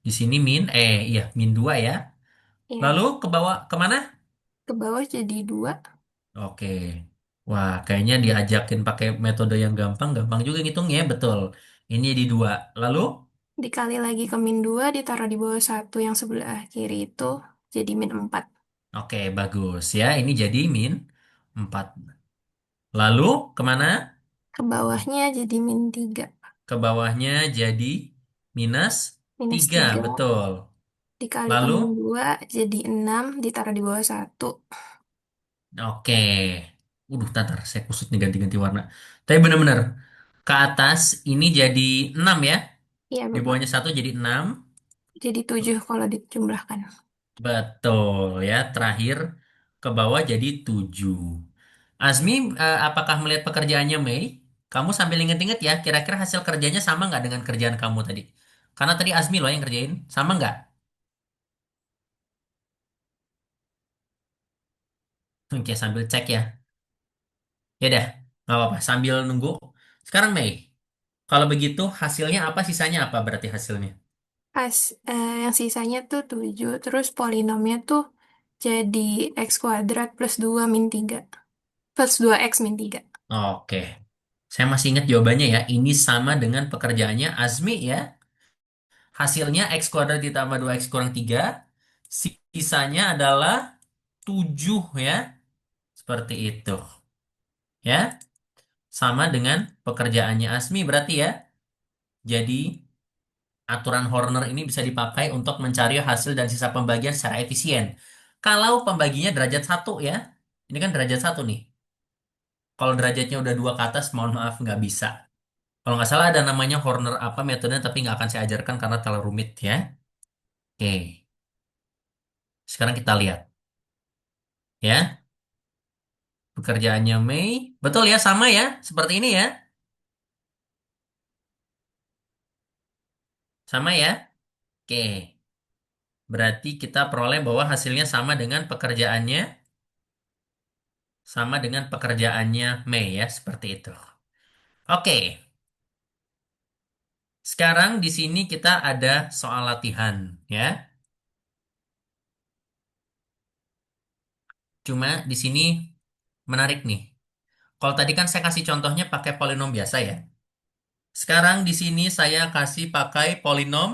Di sini iya, min 2 ya. Iya, Lalu ke bawah, kemana? ke bawah jadi 2. Oke, Wah, kayaknya diajakin pakai metode yang gampang juga ngitungnya, betul. Ini di 2. Lalu, Dikali lagi ke min 2, ditaruh di bawah satu yang sebelah kiri itu, jadi min 4. oke, bagus ya. Ini jadi min 4. Lalu, kemana? Ke bawahnya jadi min 3. Ke bawahnya jadi minus Minus 3, 3 betul. dikali ke Lalu, min 2, jadi 6, ditaruh di bawah satu. oke. Tatar, saya kusut nih ganti-ganti warna. Tapi bener-bener, ke atas ini jadi 6 ya. Iya, Di Bapak. bawahnya satu jadi 6. Jadi 7 kalau dijumlahkan. Betul ya. Terakhir ke bawah jadi 7. Azmi, apakah melihat pekerjaannya Mei? Kamu sambil inget-inget ya, kira-kira hasil kerjanya sama nggak dengan kerjaan kamu tadi? Karena tadi Azmi loh yang kerjain, sama nggak? Oke, sambil cek ya. Ya dah, nggak apa-apa. Sambil nunggu. Sekarang Mei, kalau begitu hasilnya apa, sisanya apa berarti hasilnya? Pas yang sisanya tuh 7, terus polinomnya tuh jadi x kuadrat plus 2 min 3. Plus 2x min 3. Oke, saya masih ingat jawabannya ya. Ini sama dengan pekerjaannya Azmi ya. Hasilnya X kuadrat ditambah 2X kurang 3. Sisanya adalah 7 ya. Seperti itu. Ya. Sama dengan pekerjaannya Asmi berarti ya. Jadi aturan Horner ini bisa dipakai untuk mencari hasil dan sisa pembagian secara efisien. Kalau pembaginya derajat 1 ya. Ini kan derajat 1 nih. Kalau derajatnya udah 2 ke atas, mohon maaf nggak bisa. Kalau nggak salah ada namanya Horner apa metodenya, tapi nggak akan saya ajarkan karena terlalu rumit ya. Oke, sekarang kita lihat ya. Pekerjaannya Mei. Betul ya, sama ya. Seperti ini ya. Sama ya. Oke. Berarti kita peroleh bahwa hasilnya sama dengan pekerjaannya Mei ya, seperti itu. Oke. Sekarang di sini kita ada soal latihan ya. Cuma di sini menarik nih. Kalau tadi kan saya kasih contohnya pakai polinom biasa ya. Sekarang di sini saya kasih pakai polinom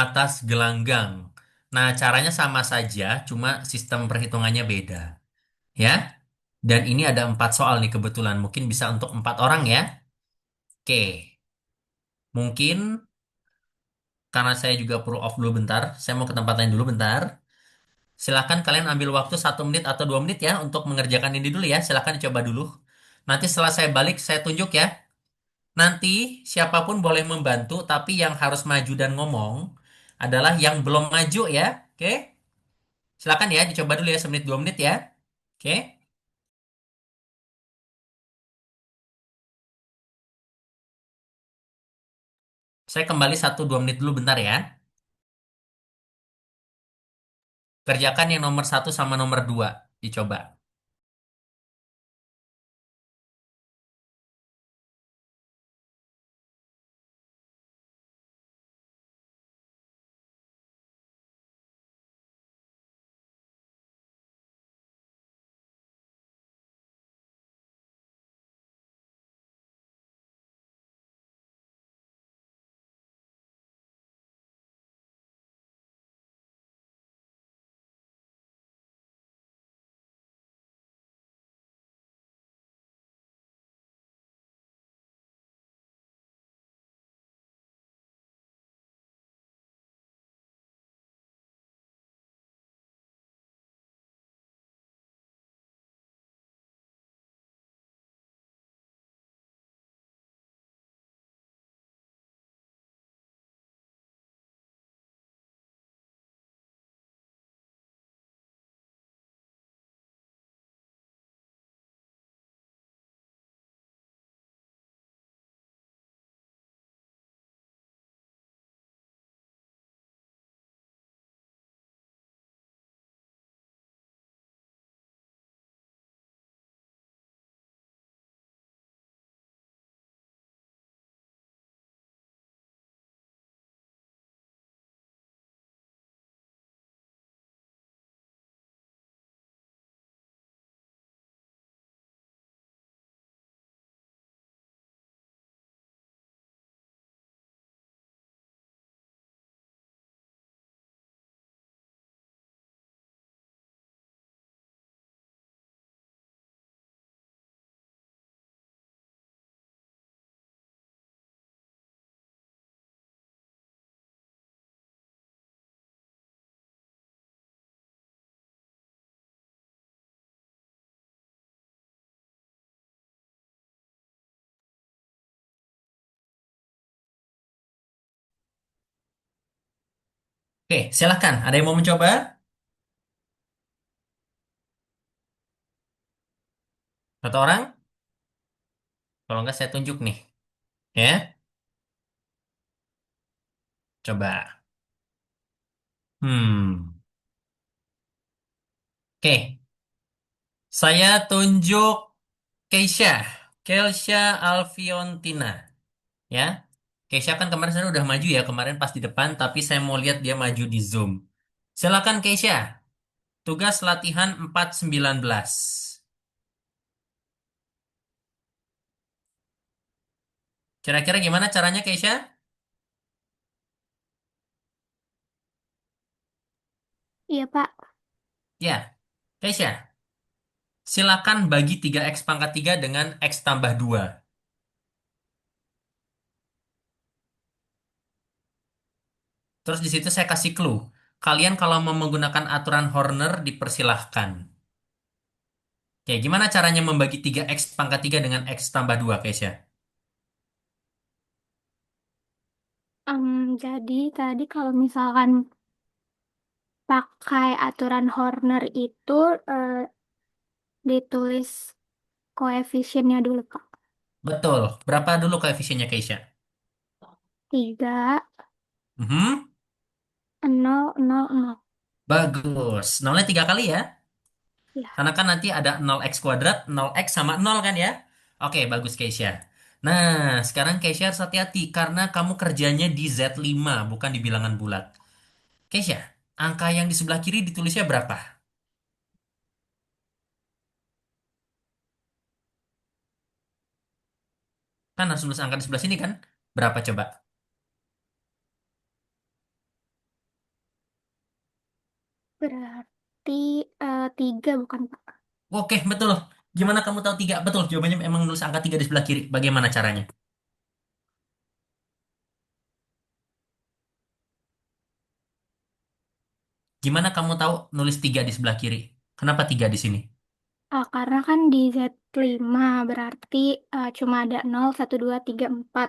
atas gelanggang. Nah, caranya sama saja, cuma sistem perhitungannya beda. Ya, dan ini ada 4 soal nih kebetulan. Mungkin bisa untuk 4 orang ya. Oke, mungkin karena saya juga perlu off dulu bentar. Saya mau ke tempat lain dulu bentar. Silahkan kalian ambil waktu 1 menit atau 2 menit ya untuk mengerjakan ini dulu ya. Silahkan coba dulu. Nanti setelah saya balik, saya tunjuk ya. Nanti siapapun boleh membantu, tapi yang harus maju dan ngomong adalah yang belum maju ya. Oke? Silakan ya, dicoba dulu ya 1 menit 2 menit ya. Oke? Saya kembali 1 2 menit dulu bentar ya. Kerjakan yang nomor 1 sama nomor 2. Dicoba. Oke, silahkan. Ada yang mau mencoba? Satu orang? Kalau nggak saya tunjuk nih. Ya, coba. Hmm. Oke, saya tunjuk Keisha. Keisha Alfiontina. Ya, Keisha kan kemarin saya udah maju ya. Kemarin pas di depan, tapi saya mau lihat dia maju di Zoom. Silakan Keisha. Tugas latihan 419. Kira-kira gimana caranya Keisha? Iya, Pak. Ya, Keisha. Silakan bagi 3x pangkat 3 dengan x tambah 2. Terus di situ saya kasih clue. Kalian kalau mau menggunakan aturan Horner dipersilahkan. Oke, gimana caranya membagi 3x pangkat 3 dengan x tambah 2, Keisha? Jadi tadi kalau misalkan pakai aturan Horner itu eh, ditulis koefisiennya dulu, Pak. Betul. Berapa dulu koefisiennya, Keisha? 3, Mhm. 0, 0, 0. Bagus. Nolnya 3 kali ya. Ya. Karena kan nanti ada 0x kuadrat, 0x sama 0 kan ya? Oke, bagus Keisha. Nah, sekarang Keisha harus hati-hati karena kamu kerjanya di Z5, bukan di bilangan bulat. Keisha, angka yang di sebelah kiri ditulisnya berapa? Kan harus tulis angka di sebelah sini kan? Berapa coba? Berarti 3 bukan, Pak? Oke, betul. Gimana kamu tahu 3? Betul, jawabannya memang nulis angka 3 di sebelah kiri. Bagaimana caranya? Gimana kamu tahu nulis 3 di sebelah kiri? Kenapa 3 di sini? Karena kan di Z5 berarti cuma ada 0, 1, 2, 3, 4.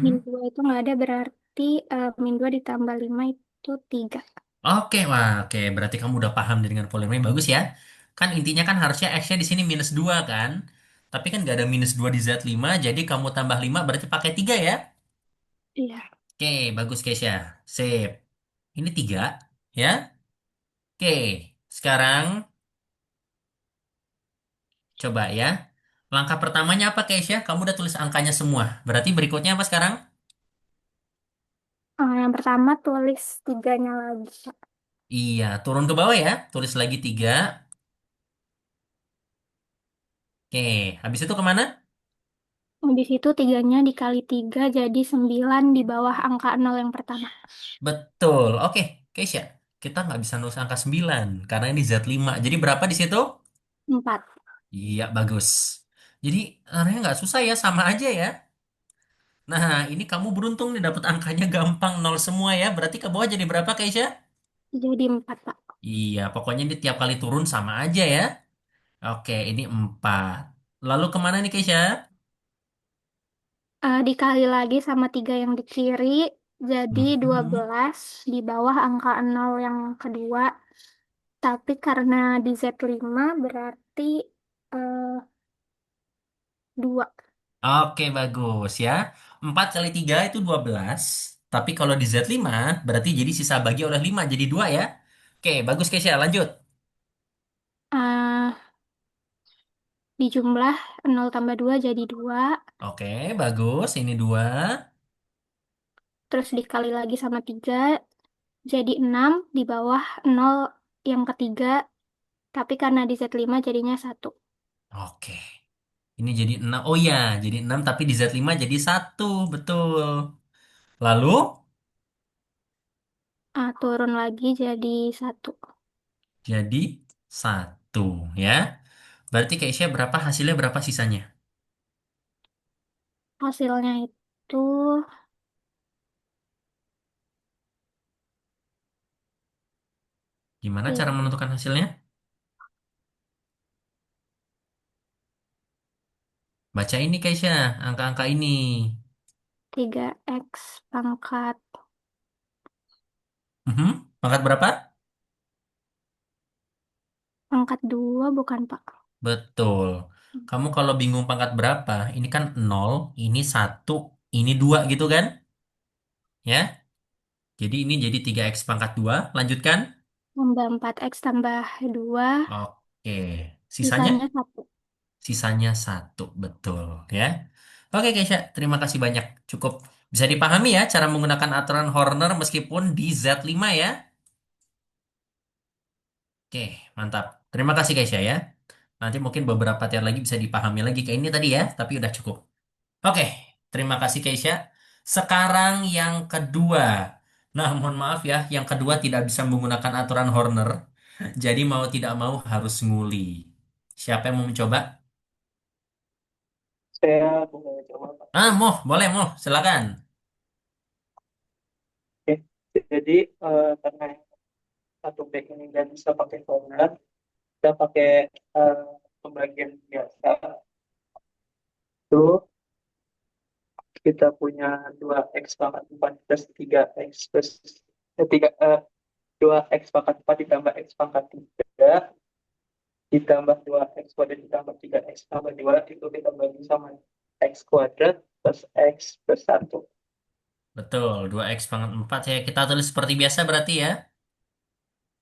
Min Mhm. 2 itu nggak ada berarti min 2 ditambah 5 itu 3. Oke, wah, oke. Berarti kamu udah paham dengan polimer. Bagus ya. Kan intinya kan harusnya X-nya di sini minus 2 kan? Tapi kan nggak ada minus 2 di Z5, jadi kamu tambah 5 berarti pakai 3 ya? Iya. Oke, bagus Keisha. Sip. Ini 3 ya. Oke, sekarang coba ya. Langkah pertamanya apa Keisha? Kamu udah tulis angkanya semua. Berarti berikutnya apa sekarang? Yang pertama tulis tiganya lagi, Pak. Iya, turun ke bawah ya. Tulis lagi 3. Oke, habis itu kemana? Habis itu tiganya dikali 3 jadi 9 di bawah angka 0 yang pertama. Betul. Oke, Keisha. Kita nggak bisa nulis angka 9 karena ini Z5. Jadi berapa di situ? 4. Iya, bagus. Jadi arahnya nggak susah ya, sama aja ya. Nah, ini kamu beruntung nih dapat angkanya gampang nol semua ya. Berarti ke bawah jadi berapa, Keisha? Jadi 4, Pak. Iya, pokoknya ini tiap kali turun sama aja ya. Oke, ini 4. Lalu kemana nih, Keisha? Dikali lagi sama 3 yang di kiri jadi Mhm. 12 di bawah angka 0 yang kedua. Tapi karena di Z5 berarti eh, 2. Oke, bagus ya. 4 kali 3 itu 12. Tapi kalau di Z5 berarti jadi sisa bagi oleh 5 jadi 2 ya. Oke, bagus Keisha, lanjut. Eh, Dijumlah 0 tambah 2 jadi 2. Oke, bagus. Ini 2. Terus dikali lagi sama 3 jadi 6 di bawah 0 yang ketiga. Tapi karena di Z5 jadinya 1. Oke. Ini jadi 6. Oh ya, jadi 6 tapi di Z5 jadi 1. Betul. Lalu Turun lagi jadi 1. jadi 1 ya. Berarti Keisha berapa hasilnya berapa sisanya? Hasilnya itu Gimana cara ti- menentukan hasilnya? Baca ini Keisha, angka-angka ini. 3x pangkat Mhm. Pangkat berapa? Pangkat 2 bukan, Pak? Betul. Kamu kalau bingung pangkat berapa, ini kan 0, ini 1, ini 2 gitu kan? Ya. Jadi ini jadi 3x pangkat 2. Lanjutkan. Tambah 4x tambah 2, Oke. Sisanya? sisanya 1. Sisanya 1. Betul. Ya. Oke, Keisha. Terima kasih banyak. Cukup bisa dipahami ya cara menggunakan aturan Horner meskipun di Z5 ya. Oke, mantap. Terima kasih, Keisha ya. Nanti mungkin beberapa tiar lagi bisa dipahami lagi kayak ini tadi ya, tapi udah cukup. Oke, terima kasih Keisha. Sekarang yang kedua. Nah, mohon maaf ya, yang kedua tidak bisa menggunakan aturan Horner. Jadi mau tidak mau harus nguli. Siapa yang mau mencoba? Saya boleh coba, Pak. Boleh, silakan. Oke. Jadi karena satu back ini nggak bisa pakai toner, kita pakai eh, pembagian biasa. Itu kita punya 2x pangkat 4 plus 3x plus 3 2x pangkat 4 ditambah x pangkat 3 ditambah 2x kuadrat ditambah 3x tambah 2 itu kita bagi sama x kuadrat plus x plus 1. Betul, 2x pangkat 4 ya. Kita tulis seperti biasa berarti ya.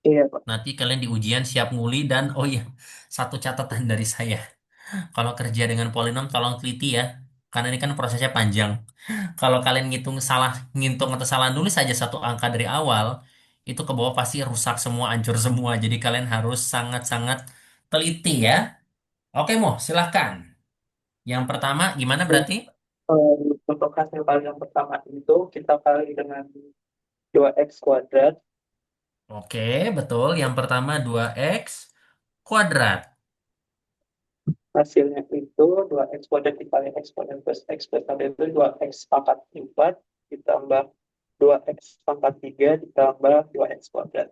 Iya, Pak. Nanti kalian di ujian siap nguli dan oh iya, satu catatan dari saya. Kalau kerja dengan polinom tolong teliti ya. Karena ini kan prosesnya panjang. Kalau kalian ngitung atau salah nulis saja satu angka dari awal, itu ke bawah pasti rusak semua, hancur semua. Jadi kalian harus sangat-sangat teliti ya. Oke, Mo, silahkan. Yang pertama gimana berarti? Untuk hasil kali yang pertama itu kita kali dengan 2x kuadrat. Oke, betul. Yang pertama 2x kuadrat. Hasilnya itu 2x kuadrat dikali x kuadrat plus x plus 1 itu 2x pangkat 4 ditambah 2x pangkat 3 ditambah 2x kuadrat.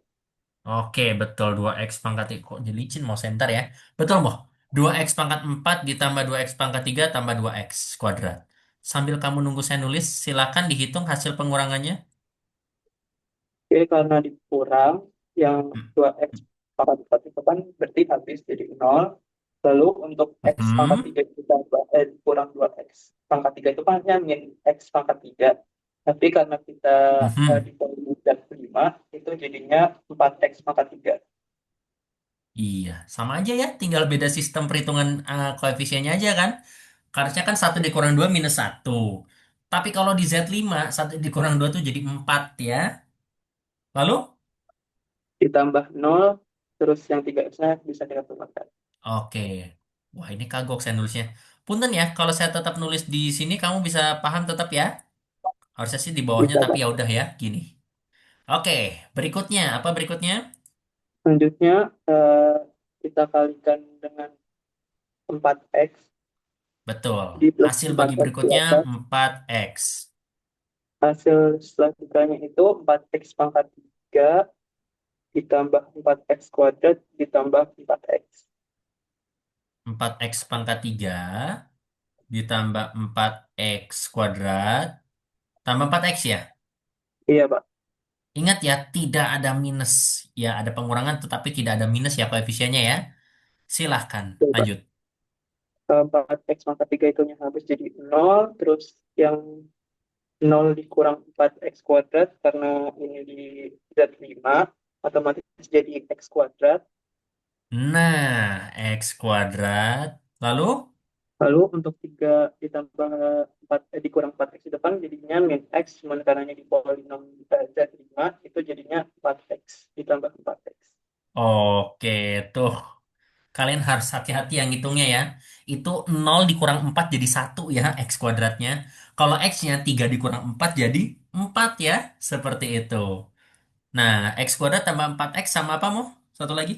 Oke, betul. 2x pangkat 3. Kok jadi licin mau center ya? Betul, Mo. 2x pangkat 4 ditambah 2x pangkat 3 tambah 2x kuadrat. Sambil kamu nunggu saya nulis, silakan dihitung hasil pengurangannya. Oke, karena dikurang yang 2x pangkat 4 itu kan berarti habis jadi 0. Lalu untuk x pangkat Hmm. 3 ditambah kurang 2x pangkat 3 itu kan hanya min x pangkat 3. Tapi karena kita Mhm. di pola dan 5 itu jadinya 4x pangkat 3. Iya, sama aja ya. Tinggal beda sistem perhitungan koefisiennya aja kan. Harusnya kan 1 dikurang 2 minus 1. Tapi kalau di Z5, 1 dikurang 2 tuh jadi 4 ya. Lalu? Ditambah 0 terus yang 3x-nya bisa kita tambahkan. Oke. Wah, ini kagok saya nulisnya. Punten ya, kalau saya tetap nulis di sini, kamu bisa paham tetap ya. Harusnya sih di bawahnya, Bisa, tapi Pak. ya udah ya, gini. Oke, berikutnya. Apa berikutnya? Selanjutnya kita kalikan dengan 4x Betul. di plus Hasil bagi 4x di berikutnya atas. 4x. Hasil selanjutnya itu 4x pangkat 3 ditambah 4x kuadrat ditambah 4x. 4x pangkat 3 ditambah 4x kuadrat tambah 4x ya. Iya, Pak. Ingat ya, tidak ada minus. Ya, ada pengurangan tetapi tidak ada minus ya koefisiennya ya. Silahkan, Iya, Pak. lanjut. 4x pangkat 3 itu habis jadi 0. Terus yang 0 dikurang 4x kuadrat karena ini di Z5 otomatis jadi x kuadrat. Nah, x kuadrat. Lalu? Lalu untuk 3 ditambah 4 dikurang 4x di depan jadinya min x, cuman karena di polinom Z5 itu jadinya 4x ditambah 4x. Oke, tuh. Kalian harus hati-hati yang ngitungnya ya. Itu 0 dikurang 4 jadi 1 ya, x kuadratnya. Kalau x-nya 3 dikurang 4 jadi 4 ya. Seperti itu. Nah, x kuadrat tambah 4x sama apa, Mo? Satu lagi?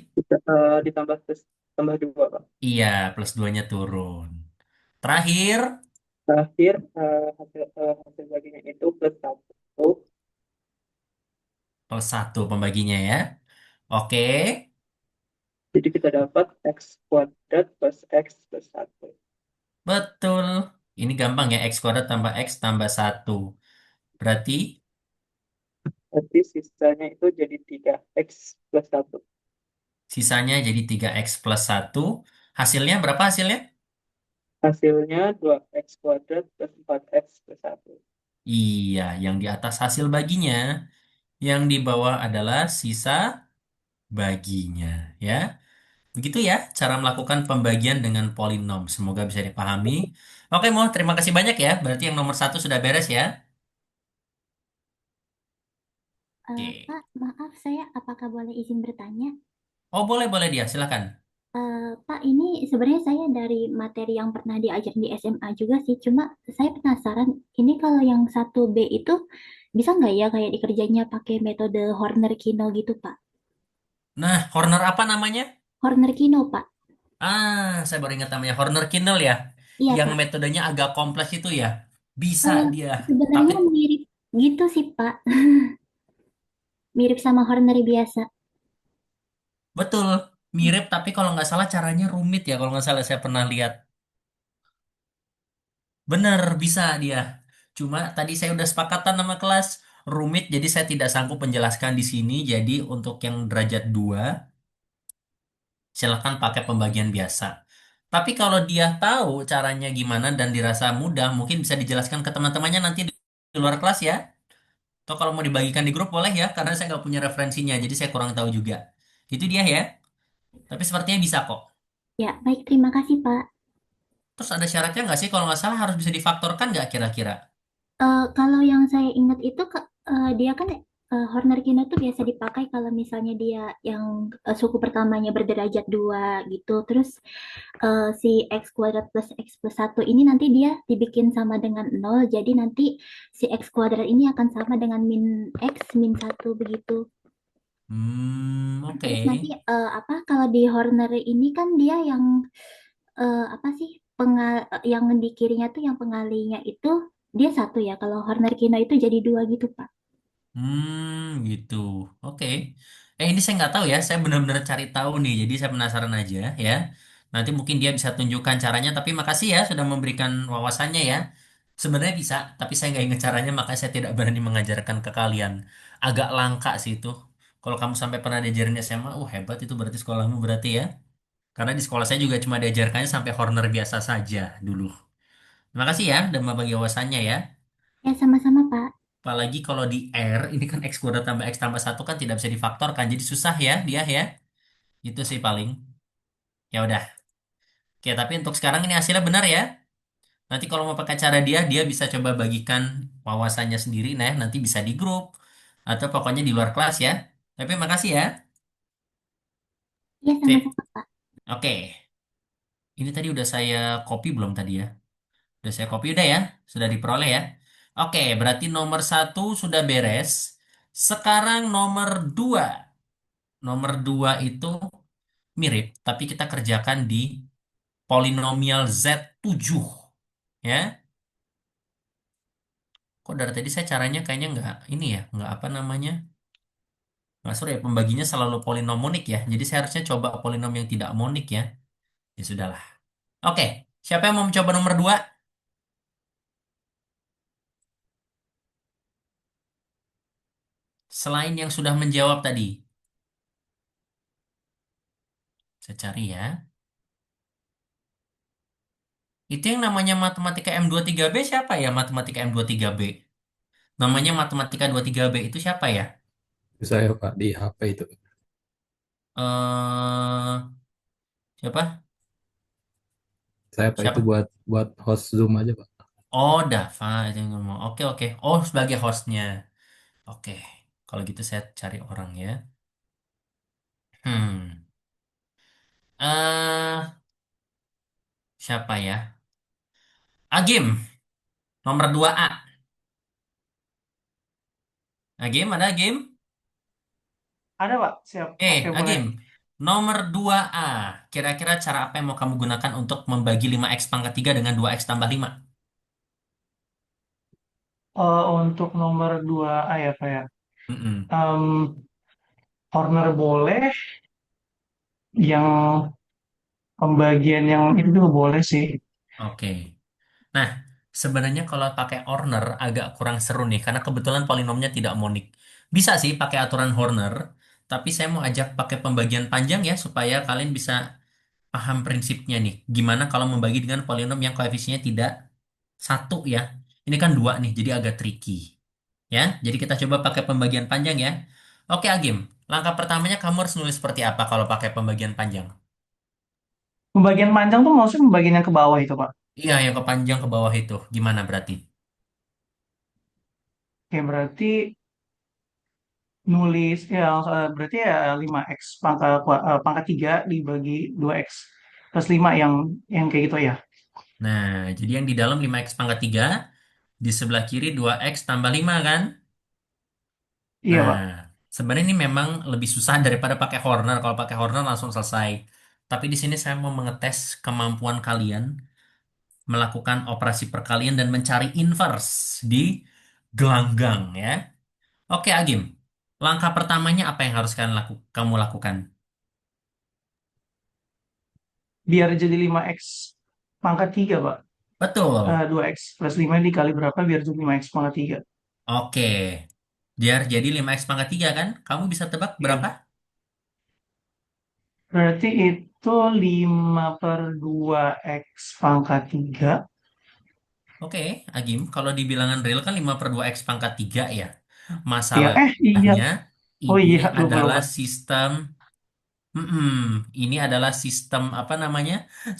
Ditambah plus tambah 2, Pak. Iya, plus 2-nya turun. Terakhir, Terakhir hasil baginya itu plus 1. plus 1 pembaginya ya. Oke, Jadi kita dapat x kuadrat plus x plus 1. betul. Ini gampang ya, x kuadrat tambah x tambah 1. Berarti Berarti sisanya itu jadi 3x plus 1. Sisanya jadi 3x plus 1. Hasilnya berapa hasilnya? Hasilnya 2x kuadrat plus 4x plus 1. Iya, yang di atas hasil baginya. Yang di bawah adalah sisa baginya. Ya, begitu ya cara melakukan pembagian dengan polinom. Semoga bisa dipahami. Oke, Mo, terima kasih banyak ya. Berarti yang nomor satu sudah beres ya. Oke. Pak, maaf saya apakah boleh izin bertanya? Oh, boleh, boleh dia. Silakan. Pak, ini sebenarnya saya dari materi yang pernah diajar di SMA juga sih. Cuma saya penasaran, ini kalau yang 1B itu bisa nggak ya kayak dikerjanya pakai metode Horner-Kino gitu, Pak? Nah, Horner apa namanya? Horner-Kino, Pak. Saya baru ingat namanya Horner Kindle ya. Iya, Yang Pak. metodenya agak kompleks itu ya. Bisa Eh, dia. Tapi Sebenarnya mirip gitu sih, Pak. Mirip sama Horner biasa. betul, mirip tapi kalau nggak salah caranya rumit ya. Kalau nggak salah saya pernah lihat. Bener, bisa dia. Cuma tadi saya udah sepakatan sama kelas rumit, jadi saya tidak sanggup menjelaskan di sini. Jadi untuk yang derajat 2 silakan pakai pembagian biasa. Tapi kalau dia tahu caranya gimana dan dirasa mudah, mungkin bisa dijelaskan ke teman-temannya nanti di luar kelas ya. Atau kalau mau dibagikan di grup boleh ya, karena saya nggak punya referensinya, jadi saya kurang tahu juga. Itu dia ya. Tapi sepertinya bisa kok. Ya, baik. Terima kasih, Pak. Terus ada syaratnya nggak sih? Kalau nggak salah harus bisa difaktorkan nggak kira-kira? Kalau yang saya ingat itu dia kan Horner Kino tuh biasa dipakai kalau misalnya dia yang suku pertamanya berderajat 2 gitu. Terus si X kuadrat plus X plus 1 ini nanti dia dibikin sama dengan 0. Jadi nanti si X kuadrat ini akan sama dengan min X min 1 begitu. Oke. Terus nanti apa kalau di Horner ini kan dia yang apa sih yang di kirinya tuh yang pengalinya itu dia satu ya. Kalau Horner Kino itu jadi dua gitu, Pak. Gitu. Oke. Ini saya nggak tahu ya. Saya benar-benar cari tahu nih. Jadi saya penasaran aja ya. Nanti mungkin dia bisa tunjukkan caranya. Tapi makasih ya sudah memberikan wawasannya ya. Sebenarnya bisa, tapi saya nggak ingat caranya. Makanya saya tidak berani mengajarkan ke kalian. Agak langka sih itu. Kalau kamu sampai pernah diajarin SMA, hebat itu berarti sekolahmu berarti ya. Karena di sekolah saya juga cuma diajarkannya sampai Horner biasa saja dulu. Terima kasih ya udah membagi wawasannya ya. Ya, sama-sama, Pak. Apalagi kalau di R, ini kan X kuadrat tambah X tambah 1 kan tidak bisa difaktorkan. Jadi susah ya dia ya. Itu sih paling. Ya udah. Oke, tapi untuk sekarang ini hasilnya benar ya. Nanti kalau mau pakai cara dia, dia bisa coba bagikan wawasannya sendiri. Nah, nanti bisa di grup. Atau pokoknya di luar kelas ya. Tapi makasih ya. Ya, Sip. sama-sama, Pak. Oke. Ini tadi udah saya copy belum tadi ya? Udah saya copy udah ya? Sudah diperoleh ya? Oke, berarti nomor satu sudah beres. Sekarang nomor dua. Nomor dua itu mirip, tapi kita kerjakan di polinomial Z7. Ya, kok dari tadi saya caranya kayaknya nggak ini ya, nggak apa namanya, nggak seru ya, pembaginya selalu polinom monik ya. Jadi saya harusnya coba polinom yang tidak monik ya. Ya sudahlah. Oke, siapa yang mau mencoba nomor dua? Selain yang sudah menjawab tadi. Saya cari ya. Itu yang namanya matematika M23B siapa ya? Matematika M23B. Namanya matematika 23B itu siapa ya? Itu saya Pak di HP itu. Eh, siapa? Saya Pak itu Siapa? buat buat host Zoom aja Pak. Oh, Dava itu yang ngomong. Oke, oke. Oh, sebagai hostnya. Oke. Kalau gitu saya cari orang ya. Hmm. Eh, siapa ya? Agim, nomor 2A. Agim, ada Agim? Ada, Pak. Siap. Oke, boleh. Agim. Nomor 2A. Kira-kira cara apa yang mau kamu gunakan untuk membagi 5x pangkat 3 dengan 2x tambah 5? Untuk nomor 2A ya, Pak ya. Mm-mm. Em, Corner boleh, yang pembagian yang itu juga boleh sih. Oke. Nah, Sebenarnya kalau pakai Horner agak kurang seru nih, karena kebetulan polinomnya tidak monik. Bisa sih pakai aturan Horner, tapi saya mau ajak pakai pembagian panjang ya, supaya kalian bisa paham prinsipnya nih. Gimana kalau membagi dengan polinom yang koefisiennya tidak satu ya. Ini kan dua nih, jadi agak tricky. Ya, jadi kita coba pakai pembagian panjang ya. Oke, Agim. Langkah pertamanya kamu harus nulis seperti apa kalau pakai pembagian panjang? Pembagian panjang tuh maksudnya pembagian yang ke bawah itu, Pak. Iya, yang ke panjang ke bawah itu. Gimana berarti? Oke, berarti nulis ya berarti ya 5x pangkat 3 dibagi 2x plus 5 yang kayak gitu ya. Nah, jadi yang di dalam 5x pangkat 3, di sebelah kiri 2x tambah 5 kan? Iya, Nah, Pak. sebenarnya ini memang lebih susah daripada pakai Horner. Kalau pakai Horner langsung selesai. Tapi di sini saya mau mengetes kemampuan kalian melakukan operasi perkalian dan mencari inverse di gelanggang ya. Oke, Agim. Langkah pertamanya apa yang harus kamu lakukan? Biar jadi 5x pangkat 3, Pak. Betul. 2x plus 5 dikali berapa biar jadi 5x pangkat 3? Oke. Biar jadi 5x pangkat 3 kan? Kamu bisa tebak berapa? Iya. Berarti itu 5 per 2x pangkat 3. Oke, Agim. Kalau di bilangan real kan 5 per 2x pangkat 3 ya. Iya, iya. Masalahnya Oh ini iya, lupa adalah lupa. sistem ini adalah sistem apa namanya?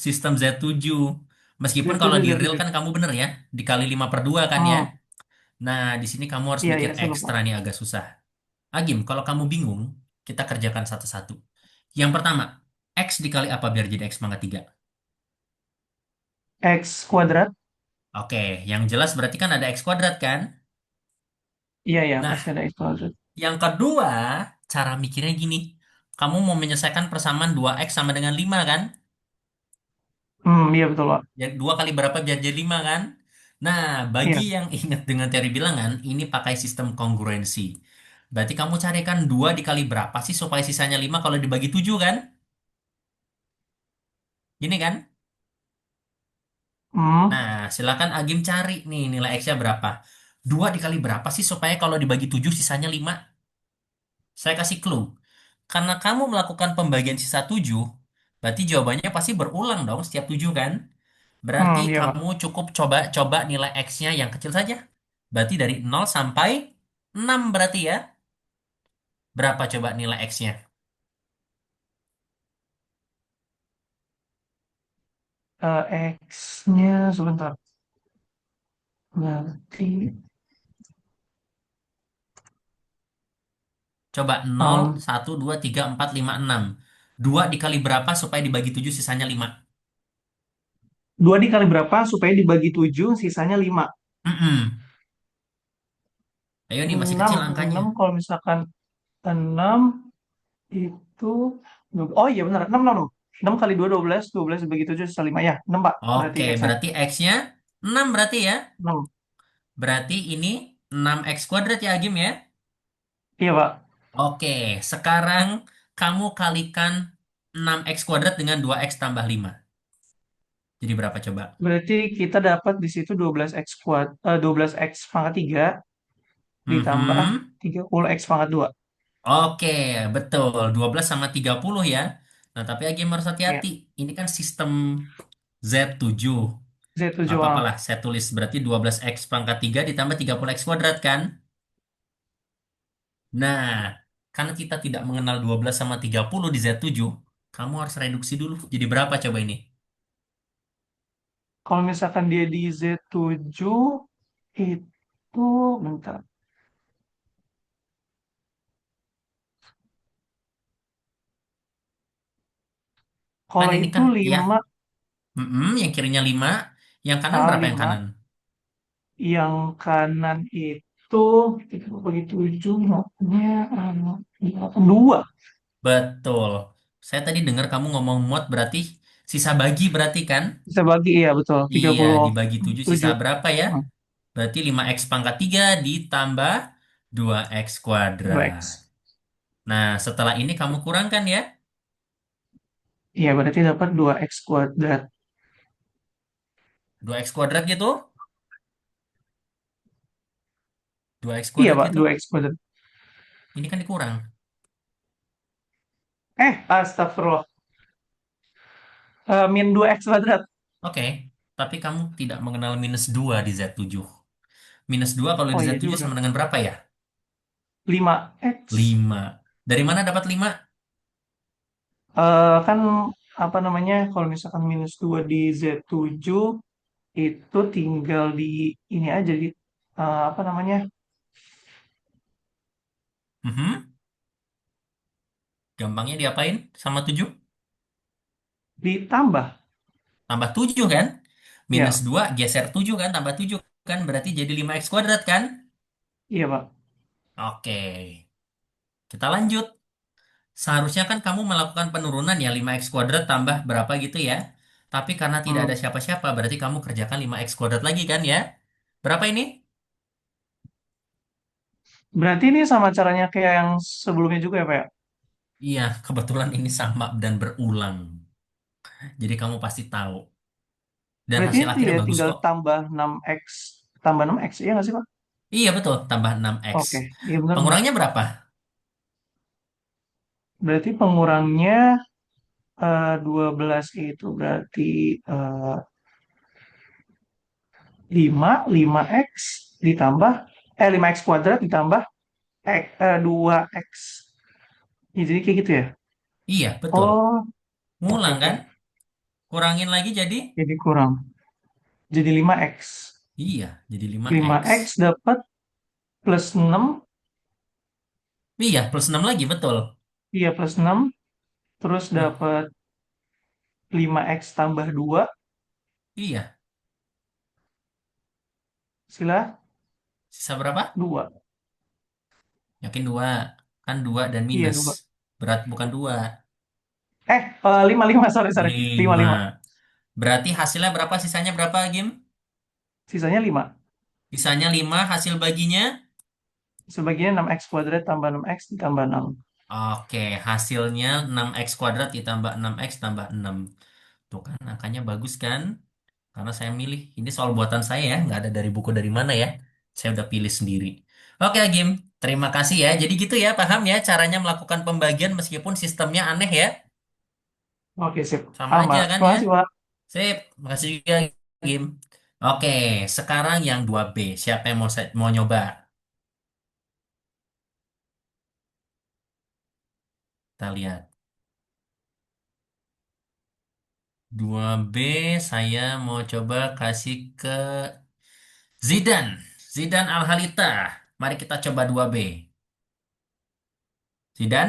Sistem Z7. Meskipun kalau Z7, di real Z7. kan kamu bener ya, dikali 5 per 2 kan ya. Oh, Nah, di sini kamu harus iya mikir iya, saya lupa. ekstra nih agak susah. Agim, kalau kamu bingung, kita kerjakan satu-satu. Yang pertama, X dikali apa biar jadi X pangkat 3? X kuadrat. Oke, yang jelas berarti kan ada X kuadrat kan? Iya ya, pasti Nah, ada X kuadrat. yang kedua, cara mikirnya gini. Kamu mau menyelesaikan persamaan 2X sama dengan 5 kan? Iya betul, Pak. Ya, 2 kali berapa biar jadi 5 kan? Nah, bagi Iya. yang ingat dengan teori bilangan, ini pakai sistem kongruensi. Berarti kamu carikan 2 dikali berapa sih supaya sisanya 5 kalau dibagi 7 kan? Gini kan? Hmm, Nah, silakan Agim cari nih nilai X-nya berapa. 2 dikali berapa sih supaya kalau dibagi 7 sisanya 5? Saya kasih clue. Karena kamu melakukan pembagian sisa 7, berarti jawabannya pasti berulang dong setiap 7 kan? Berarti iya, Pak. kamu cukup coba-coba nilai X-nya yang kecil saja. Berarti dari 0 sampai 6 berarti ya. Berapa coba nilai X-nya? X-nya sebentar. Berarti Coba 0, um, 1, 2, 3, 4, 5, 6. 2 dikali berapa supaya dibagi 7 sisanya 5? 2 dikali berapa supaya dibagi 7 sisanya 5? Mm-mm. Ayo nih masih 6, kecil angkanya. 6 kalau misalkan 6 itu oh iya benar, 6 6 6. 6 kali 2 12, 12 dibagi 7 sisa 5 ya. 6, Pak. Berarti Oke, X-nya. berarti X-nya 6 berarti ya. 6. Berarti ini 6X kuadrat ya Agim ya. Iya, Pak. Oke, sekarang kamu kalikan 6X kuadrat dengan 2X tambah 5. Jadi berapa coba? Berarti kita dapat di situ 12x pangkat 3 ditambah Mhm. 30x pangkat 2. Oke, betul. 12 sama 30 ya. Nah, tapi Agim harus Ya, hati-hati. Ini kan sistem Z7. Z7A. Apa-apalah, saya tulis berarti 12X pangkat 3 ditambah 30X kuadrat kan? Nah, karena kita tidak mengenal 12 sama 30 di Z7, kamu harus reduksi dulu. Jadi berapa coba ini? Kalau misalkan dia di Z7 itu bentar. Kan Kalau ini itu kan ya, 5 yang kirinya 5, yang kanan A berapa yang 5, kanan? yang kanan itu kita bagi 7 makanya 2. Betul. Saya tadi dengar kamu ngomong mod berarti sisa bagi berarti kan? Bisa bagi iya betul Iya, 37. dibagi 7 sisa berapa ya? Berarti 5X pangkat 3 ditambah 2X kuadrat. 2x. Nah, setelah ini kamu kurangkan ya. Iya berarti dapat 2x kuadrat. 2X kuadrat gitu. 2x Iya, kuadrat Pak, gitu. 2x kuadrat. Ini kan dikurang. Astagfirullah. Min 2x kuadrat. Oke, tapi kamu tidak mengenal minus 2 di Z7. Minus 2 kalau Oh di iya Z7 juga. sama dengan berapa ya? 5x. 5. Dari mana dapat 5? Kan apa namanya, kalau misalkan minus 2 di Z7 itu tinggal di ini aja di apa namanya, Mhm. Gampangnya diapain sama 7? ditambah. Tambah 7 kan? Minus Ya, 2 geser 7 kan? Tambah 7 kan? Berarti jadi 5x kuadrat kan? iya Pak. Oke, kita lanjut. Seharusnya kan kamu melakukan penurunan ya 5x kuadrat tambah berapa gitu ya. Tapi karena tidak Hmm. ada siapa-siapa, berarti kamu kerjakan 5x kuadrat lagi kan ya? Berapa ini? Berarti ini sama caranya kayak yang sebelumnya juga ya Pak ya? Iya, kebetulan ini sama dan berulang. Jadi kamu pasti tahu. Dan Berarti hasil itu akhirnya ya bagus tinggal kok. tambah 6x, iya nggak sih Pak? Iya betul, tambah 6x. Oke, iya benar-benar. Pengurangnya berapa? Berarti pengurangnya 12 itu berarti eh, 5x ditambah 5x kuadrat ditambah 2x. Ya, jadi kayak gitu ya? Iya, betul. Oh, oke Ngulang oke. kan? Kurangin lagi jadi? Jadi kurang. Jadi 5x. Iya, jadi 5x. 5x dapat plus 6. Iya, plus 6 lagi, betul. Iya plus 6. Terus Hmm, dapat 5x tambah 2. iya, Sila sisa berapa? 2. Yakin 2. Kan 2 dan Iya minus. 2. Berat bukan 2. 5 sorry sorry. 5 5. 5. Berarti hasilnya berapa? Sisanya berapa, Gim? Sisanya 5. Sisanya 5, hasil baginya? Sebagiannya 6x kuadrat tambah 6x ditambah 6. Oke, hasilnya 6x kuadrat ditambah 6x tambah 6. Tuh kan, angkanya bagus kan? Karena saya milih. Ini soal buatan saya ya, nggak ada dari buku dari mana ya. Saya udah pilih sendiri. Oke, Gim. Terima kasih ya. Jadi gitu ya, paham ya caranya melakukan pembagian meskipun sistemnya aneh ya. Oke sip. Sama aja Mbak. kan Terima ya. kasih Pak. Sip, makasih juga, Gim. Oke, sekarang yang 2B. Siapa yang mau nyoba? Kita lihat. 2B, saya mau coba kasih ke Zidan. Zidan Al-Halita. Mari kita coba 2B. Zidan?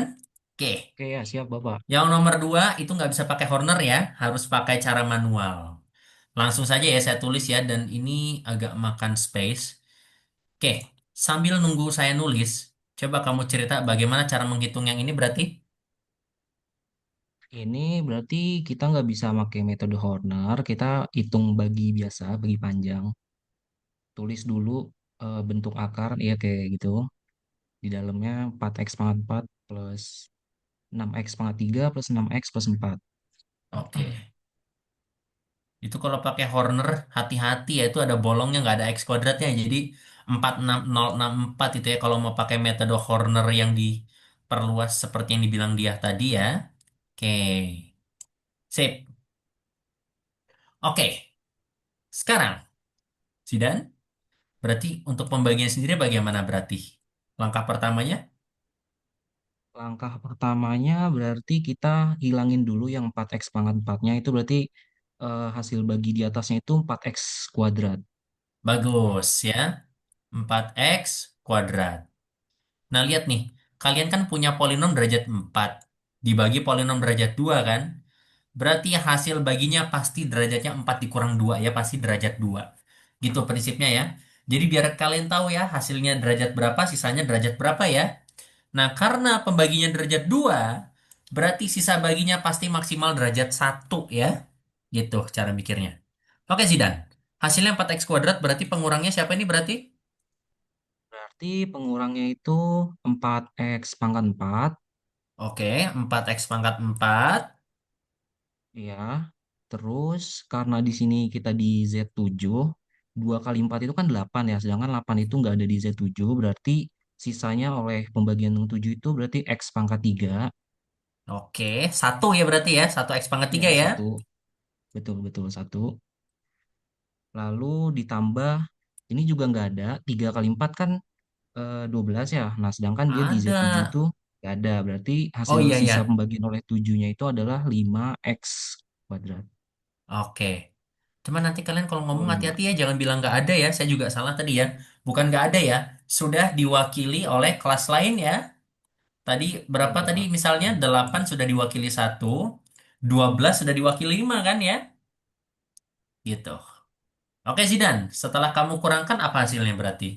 Oke. Oke ya, siap Bapak. Yang nomor 2 itu nggak bisa pakai Horner ya, harus pakai cara manual. Langsung saja ya saya tulis ya, dan ini agak makan space. Oke, sambil nunggu saya nulis, coba kamu cerita bagaimana cara menghitung yang ini berarti? Ini berarti kita nggak bisa pakai metode Horner, kita hitung bagi biasa, bagi panjang. Tulis dulu bentuk akar, ya kayak gitu. Di dalamnya 4x pangkat 4 plus 6x pangkat 3 plus 6x plus 4. Oke, itu kalau pakai Horner hati-hati ya, itu ada bolongnya nggak ada x kuadratnya, jadi 46064 itu ya kalau mau pakai metode Horner yang diperluas seperti yang dibilang dia tadi ya. Oke, sip. Oke, sekarang, Zidan. Berarti untuk pembagian sendiri bagaimana berarti? Langkah pertamanya? Langkah pertamanya berarti kita hilangin dulu yang 4x pangkat 4-nya, itu berarti hasil bagi di atasnya itu 4x kuadrat. Bagus ya. 4x kuadrat. Nah, lihat nih. Kalian kan punya polinom derajat 4. Dibagi polinom derajat 2 kan? Berarti hasil baginya pasti derajatnya 4 dikurang 2 ya. Pasti derajat 2. Gitu prinsipnya ya. Jadi biar kalian tahu ya hasilnya derajat berapa, sisanya derajat berapa ya. Nah, karena pembaginya derajat 2, berarti sisa baginya pasti maksimal derajat 1 ya. Gitu cara mikirnya. Oke, Zidan. Hasilnya 4x kuadrat berarti pengurangnya siapa ini berarti? Berarti pengurangnya itu 4x pangkat 4. Oke, 4x pangkat 4. Ya, terus karena di sini kita di Z7, 2 kali 4 itu kan 8 ya, sedangkan 8 itu nggak ada di Z7, berarti sisanya oleh pembagian yang 7 itu berarti X pangkat 3. Oke, satu ya berarti ya, satu X pangkat Ya, 3 ya. satu. Betul-betul satu. Lalu ditambah, ini juga nggak ada, 3 kali 4 kan 12 ya. Nah, sedangkan dia di Z7 Ada. itu nggak ada. Berarti Oh hasil iya sisa ya. pembagian oleh 7-nya itu adalah 5X kuadrat. Oke. Cuman nanti kalian kalau ngomong 25. hati-hati ya, jangan bilang nggak ada ya. Saya juga salah tadi ya. Bukan nggak ada ya, sudah diwakili oleh kelas lain ya. Tadi berapa Oke, tadi Pak. misalnya 8 sudah diwakili satu, 12 sudah diwakili 5 kan ya? Gitu. Oke Zidan, setelah kamu kurangkan apa hasilnya berarti?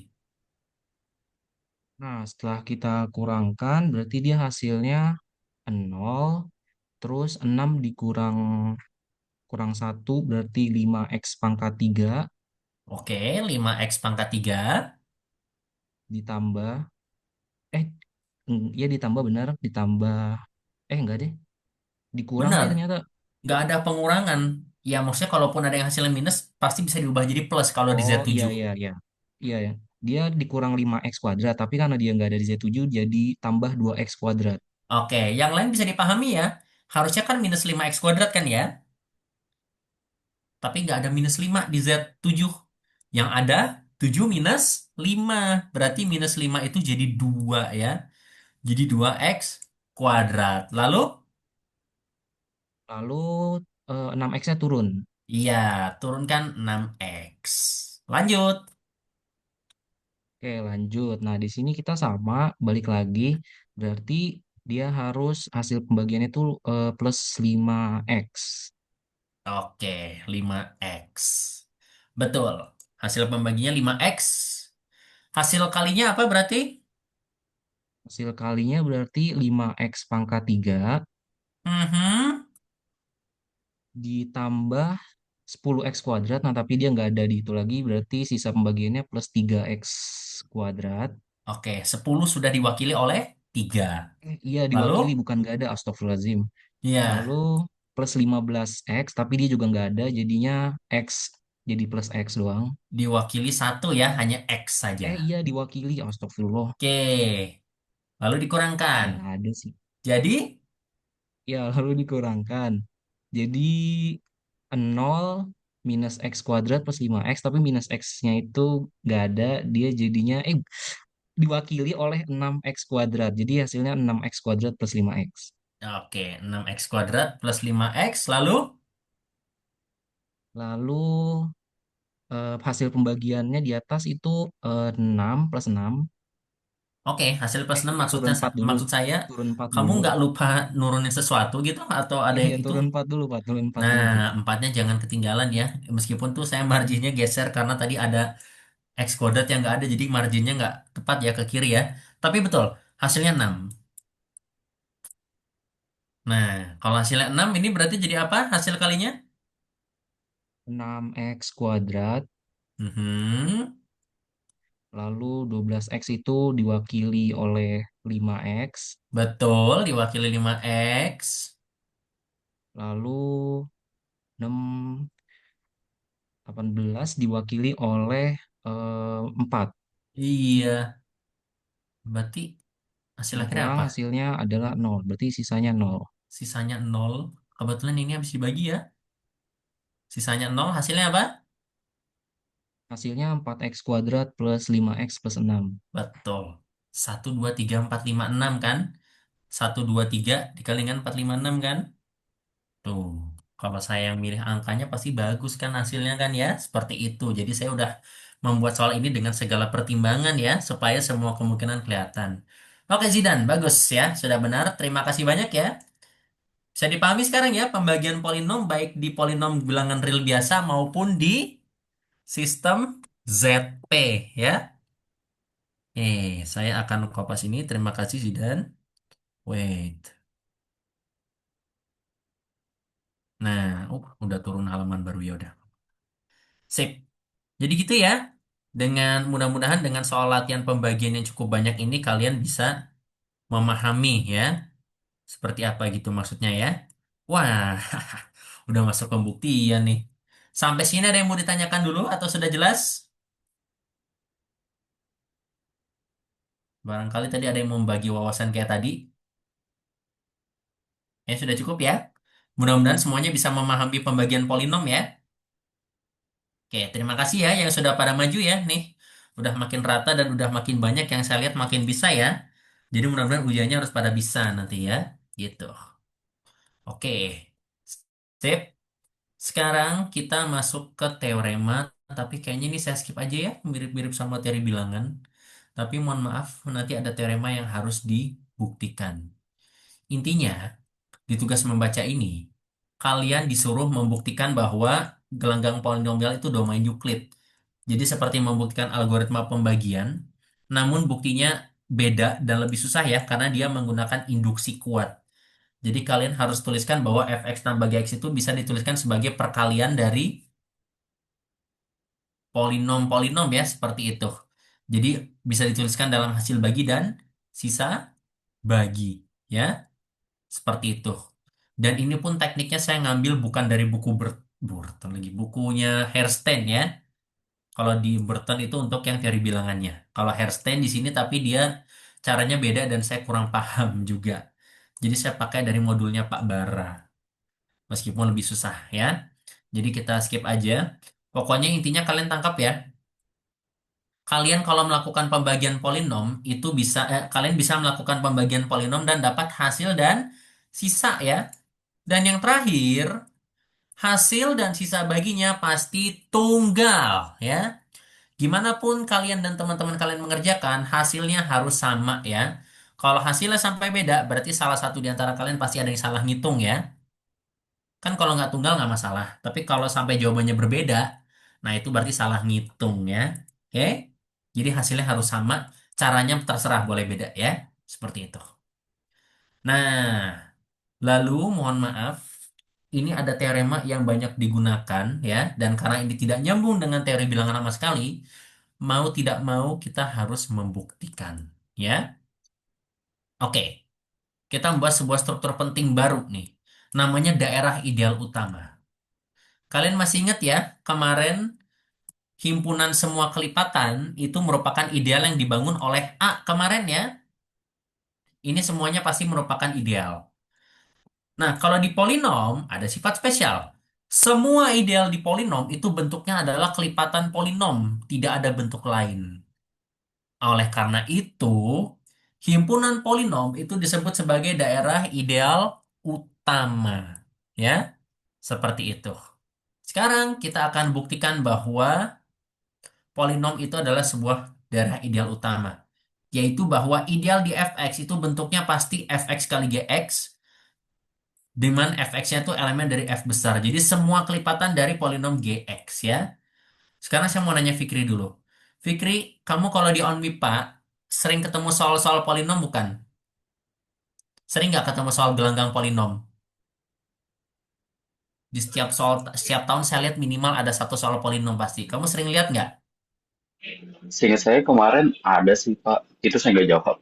Nah, setelah kita kurangkan, berarti dia hasilnya 0, terus 6 dikurang kurang satu berarti 5X pangkat 3 Oke, 5X pangkat 3. ditambah, eh, ya ditambah benar, ditambah, enggak deh, dikurang Benar, deh ternyata. nggak ada pengurangan. Ya maksudnya kalaupun ada yang hasilnya minus, pasti bisa diubah jadi plus kalau di Oh iya, Z7. iya, iya, iya ya. Dia dikurang 5X kuadrat, tapi karena dia nggak ada di Z7, jadi tambah 2X kuadrat. Oke, yang lain bisa dipahami ya. Harusnya kan minus 5X kuadrat kan ya? Tapi nggak ada minus 5 di Z7. Yang ada 7 minus 5. Berarti minus 5 itu jadi 2 ya. Jadi 2X kuadrat. Lalu, Lalu 6X-nya turun. iya, turunkan 6X. Lanjut. Oke, lanjut. Nah, di sini kita sama, balik lagi. Berarti dia harus hasil pembagiannya itu plus 5X. Oke, 5X. Betul. Hasil pembaginya 5X. Hasil kalinya apa berarti? Hasil kalinya berarti 5X pangkat 3 Mhm. ditambah 10X kuadrat. Nah, tapi dia nggak ada di itu lagi. Berarti sisa pembagiannya plus 3X kuadrat. Oke, 10 sudah diwakili oleh 3. Iya, Lalu, diwakili, bukan nggak ada. Astagfirullahaladzim. Lalu ya, plus 15X, tapi dia juga nggak ada. Jadinya X jadi plus X doang. diwakili satu ya, hanya X saja. Iya, diwakili. Astagfirullah. Oke, lalu dikurangkan. Nggak ada sih. Jadi, Ya, lalu dikurangkan. Jadi 0 minus X kuadrat plus 5X, tapi minus X-nya itu nggak ada. Dia jadinya, diwakili oleh 6X kuadrat. Jadi hasilnya 6X kuadrat plus 5X. oke, 6X kuadrat plus 5X. Lalu, Lalu hasil pembagiannya di atas itu 6 plus 6. oke, hasil plus 6 Turun maksudnya, 4 dulu. maksud saya, Turun 4 kamu dulu. nggak lupa nurunin sesuatu gitu atau ada yang Iya, itu? turun 4 dulu, Pak. Turun 4 Nah, dulu tuh. empatnya jangan ketinggalan ya. Meskipun tuh saya marginnya geser karena tadi ada X kuadrat yang nggak ada, jadi marginnya nggak tepat ya ke kiri ya. Tapi betul, hasilnya 6. Nah, kalau hasilnya 6 ini berarti jadi apa hasil kalinya? 6X kuadrat. Mhm. Lalu 12X itu diwakili oleh 5X. Betul, diwakili 5X. Lalu 6, 18 diwakili oleh 4. Iya, berarti hasil Nah, akhirnya kurang apa? hasilnya adalah 0. Berarti sisanya 0. Sisanya 0. Kebetulan ini habis dibagi ya. Sisanya 0, hasilnya apa? Hasilnya 4X kuadrat plus 5X plus 6. Betul. 1, 2, 3, 4, 5, 6 kan? 1, 2, 3 dikali dengan 4, 5, 6 kan? Tuh, kalau saya yang milih angkanya pasti bagus kan hasilnya kan ya? Seperti itu. Jadi saya udah membuat soal ini dengan segala pertimbangan ya, supaya semua kemungkinan kelihatan. Oke Zidan, bagus ya. Sudah benar. Terima kasih banyak ya. Bisa dipahami sekarang ya pembagian polinom baik di polinom bilangan real biasa maupun di sistem ZP ya. Saya akan kopas ini. Terima kasih Zidan. Wait. Nah, udah turun halaman baru ya udah. Sip. Jadi gitu ya. Dengan mudah-mudahan dengan soal latihan pembagian yang cukup banyak ini kalian bisa memahami ya. Seperti apa gitu maksudnya ya. Wah, udah masuk pembuktian nih. Sampai sini ada yang mau ditanyakan dulu atau sudah jelas? Barangkali tadi ada yang mau membagi wawasan kayak tadi. Ya, sudah cukup ya. Mudah-mudahan semuanya bisa memahami pembagian polinom ya. Oke, terima kasih ya yang sudah pada maju ya. Nih, udah makin rata dan udah makin banyak yang saya lihat makin bisa ya. Jadi mudah-mudahan ujiannya harus pada bisa nanti ya. Gitu. Oke. Sip. Sekarang kita masuk ke teorema. Tapi kayaknya ini saya skip aja ya. Mirip-mirip sama teori bilangan. Tapi mohon maaf, nanti ada teorema yang harus dibuktikan. Intinya, di tugas membaca ini, kalian disuruh membuktikan bahwa gelanggang polinomial itu domain Euclid. Jadi seperti membuktikan algoritma pembagian, namun buktinya beda dan lebih susah ya karena dia menggunakan induksi kuat. Jadi kalian harus tuliskan bahwa fx tambah gx itu bisa dituliskan sebagai perkalian dari polinom-polinom ya seperti itu. Jadi bisa dituliskan dalam hasil bagi dan sisa bagi ya seperti itu. Dan ini pun tekniknya saya ngambil bukan dari buku Burton lagi, bukunya Herstein ya. Kalau di Burton itu untuk yang teori bilangannya. Kalau Herstein di sini tapi dia caranya beda dan saya kurang paham juga. Jadi saya pakai dari modulnya Pak Bara. Meskipun lebih susah ya. Jadi kita skip aja. Pokoknya intinya kalian tangkap ya. Kalian kalau melakukan pembagian polinom itu bisa kalian bisa melakukan pembagian polinom dan dapat hasil dan sisa ya. Dan yang terakhir, hasil dan sisa baginya pasti tunggal ya. Gimana pun kalian dan teman-teman kalian mengerjakan, hasilnya harus sama ya. Kalau hasilnya sampai beda, berarti salah satu di antara kalian pasti ada yang salah ngitung ya. Kan kalau nggak tunggal nggak masalah. Tapi kalau sampai jawabannya berbeda, nah itu berarti salah ngitung ya. Oke? Jadi hasilnya harus sama, caranya terserah boleh beda ya. Seperti itu. Nah, lalu mohon maaf, ini ada teorema yang banyak digunakan ya, dan karena ini tidak nyambung dengan teori bilangan sama sekali, mau tidak mau kita harus membuktikan ya. Oke, kita membahas sebuah struktur penting baru nih, namanya daerah ideal utama. Kalian masih ingat ya, kemarin himpunan semua kelipatan itu merupakan ideal yang dibangun oleh A kemarin ya. Ini semuanya pasti merupakan ideal. Nah, kalau di polinom ada sifat spesial. Semua ideal di polinom itu bentuknya adalah kelipatan polinom, tidak ada bentuk lain. Oleh karena itu, himpunan polinom itu disebut sebagai daerah ideal utama. Ya, seperti itu. Sekarang kita akan buktikan bahwa polinom itu adalah sebuah daerah ideal utama. Yaitu bahwa ideal di fx itu bentuknya pasti fx kali gx, di mana fx-nya itu elemen dari f besar. Jadi semua kelipatan dari polinom gx ya. Sekarang saya mau nanya Fikri dulu. Fikri, kamu kalau di Onmipa sering ketemu soal-soal polinom bukan? Sering nggak ketemu soal gelanggang polinom? Di setiap tahun saya lihat minimal ada satu soal polinom pasti. Kamu sering lihat nggak? Seingat saya kemarin ada sih Pak, itu saya nggak jawab.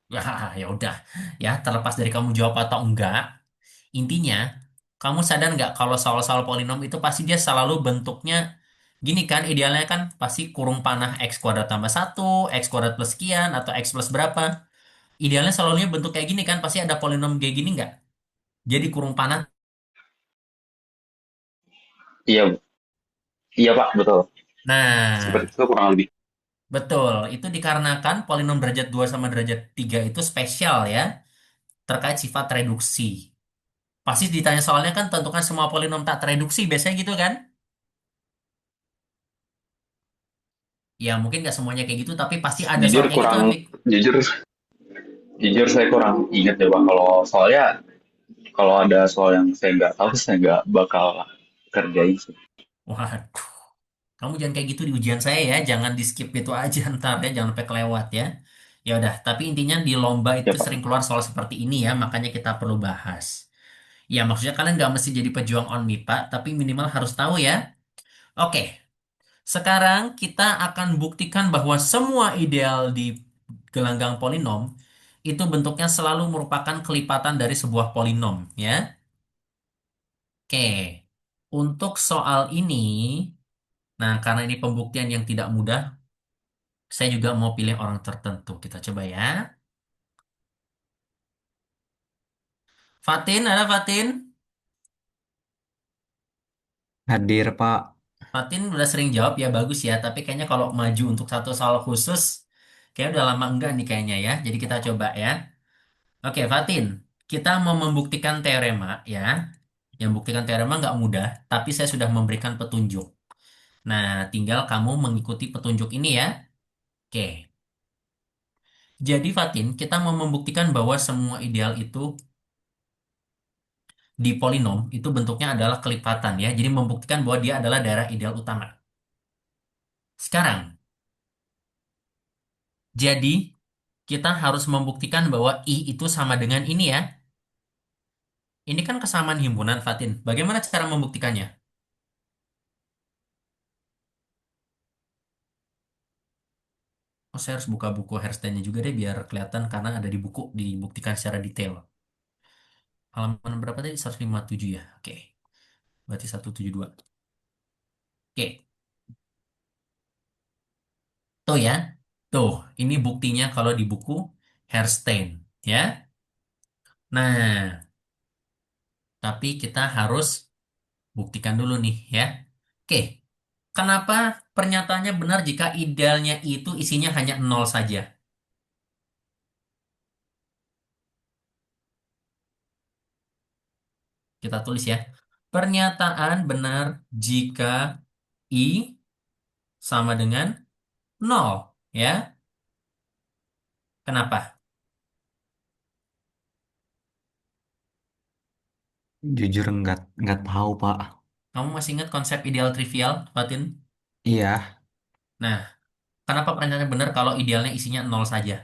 Ya, ya udah. Ya, terlepas dari kamu jawab atau enggak, intinya kamu sadar nggak kalau soal-soal polinom itu pasti dia selalu bentuknya gini kan, idealnya kan pasti kurung panah x kuadrat tambah satu, x kuadrat plus sekian, atau x plus berapa. Idealnya selalunya bentuk kayak gini kan, pasti ada polinom kayak gini nggak? Jadi kurung panah. Iya, iya Pak, betul. Seperti Nah, itu kurang lebih. betul. Itu dikarenakan polinom derajat 2 sama derajat 3 itu spesial ya, terkait sifat reduksi. Pasti ditanya soalnya kan tentukan semua polinom tak tereduksi, biasanya gitu kan? Ya mungkin nggak semuanya kayak gitu, tapi pasti ada soal Jujur kayak gitu kurang, nanti. jujur, jujur saya kurang inget deh Pak. Kalau soalnya, kalau ada soal yang saya nggak tahu, saya nggak bakal kerjain sih. Waduh, kamu jangan kayak gitu di ujian saya ya, jangan di skip gitu aja ntar ya, jangan sampai kelewat ya. Ya udah, tapi intinya di lomba Ya itu Pak. sering keluar soal seperti ini ya, makanya kita perlu bahas. Ya maksudnya kalian nggak mesti jadi pejuang on MIPA, tapi minimal harus tahu ya. Oke, sekarang kita akan buktikan bahwa semua ideal di gelanggang polinom itu bentuknya selalu merupakan kelipatan dari sebuah polinom ya. Oke. Untuk soal ini, nah karena ini pembuktian yang tidak mudah, saya juga mau pilih orang tertentu. Kita coba ya. Fatin, ada Fatin? Hadir, Pak. Fatin udah sering jawab ya bagus ya, tapi kayaknya kalau maju untuk satu soal khusus, kayak udah lama enggak nih kayaknya ya. Jadi kita coba ya. Oke, Fatin, kita mau membuktikan teorema ya. Yang buktikan teorema nggak mudah, tapi saya sudah memberikan petunjuk. Nah, tinggal kamu mengikuti petunjuk ini ya. Oke. Jadi Fatin, kita mau membuktikan bahwa semua ideal itu di polinom itu bentuknya adalah kelipatan ya. Jadi membuktikan bahwa dia adalah daerah ideal utama. Sekarang, jadi kita harus membuktikan bahwa I itu sama dengan ini ya. Ini kan kesamaan himpunan, Fatin. Bagaimana cara membuktikannya? Oh, saya harus buka buku hairstyle-nya juga deh biar kelihatan karena ada di buku dibuktikan secara detail. Halaman berapa tadi? 157 ya. Oke. Berarti 172. Oke. Tuh ya. Tuh, ini buktinya kalau di buku Hairstein ya. Nah, tapi kita harus buktikan dulu nih ya. Oke. Kenapa pernyataannya benar jika idealnya itu isinya hanya nol saja? Kita tulis ya. Pernyataan benar jika I sama dengan nol ya. Kenapa? Jujur nggak tahu, Pak. Kamu masih ingat konsep ideal trivial, Fatin? Iya, Nah, kenapa pernyataannya benar kalau idealnya isinya nol saja?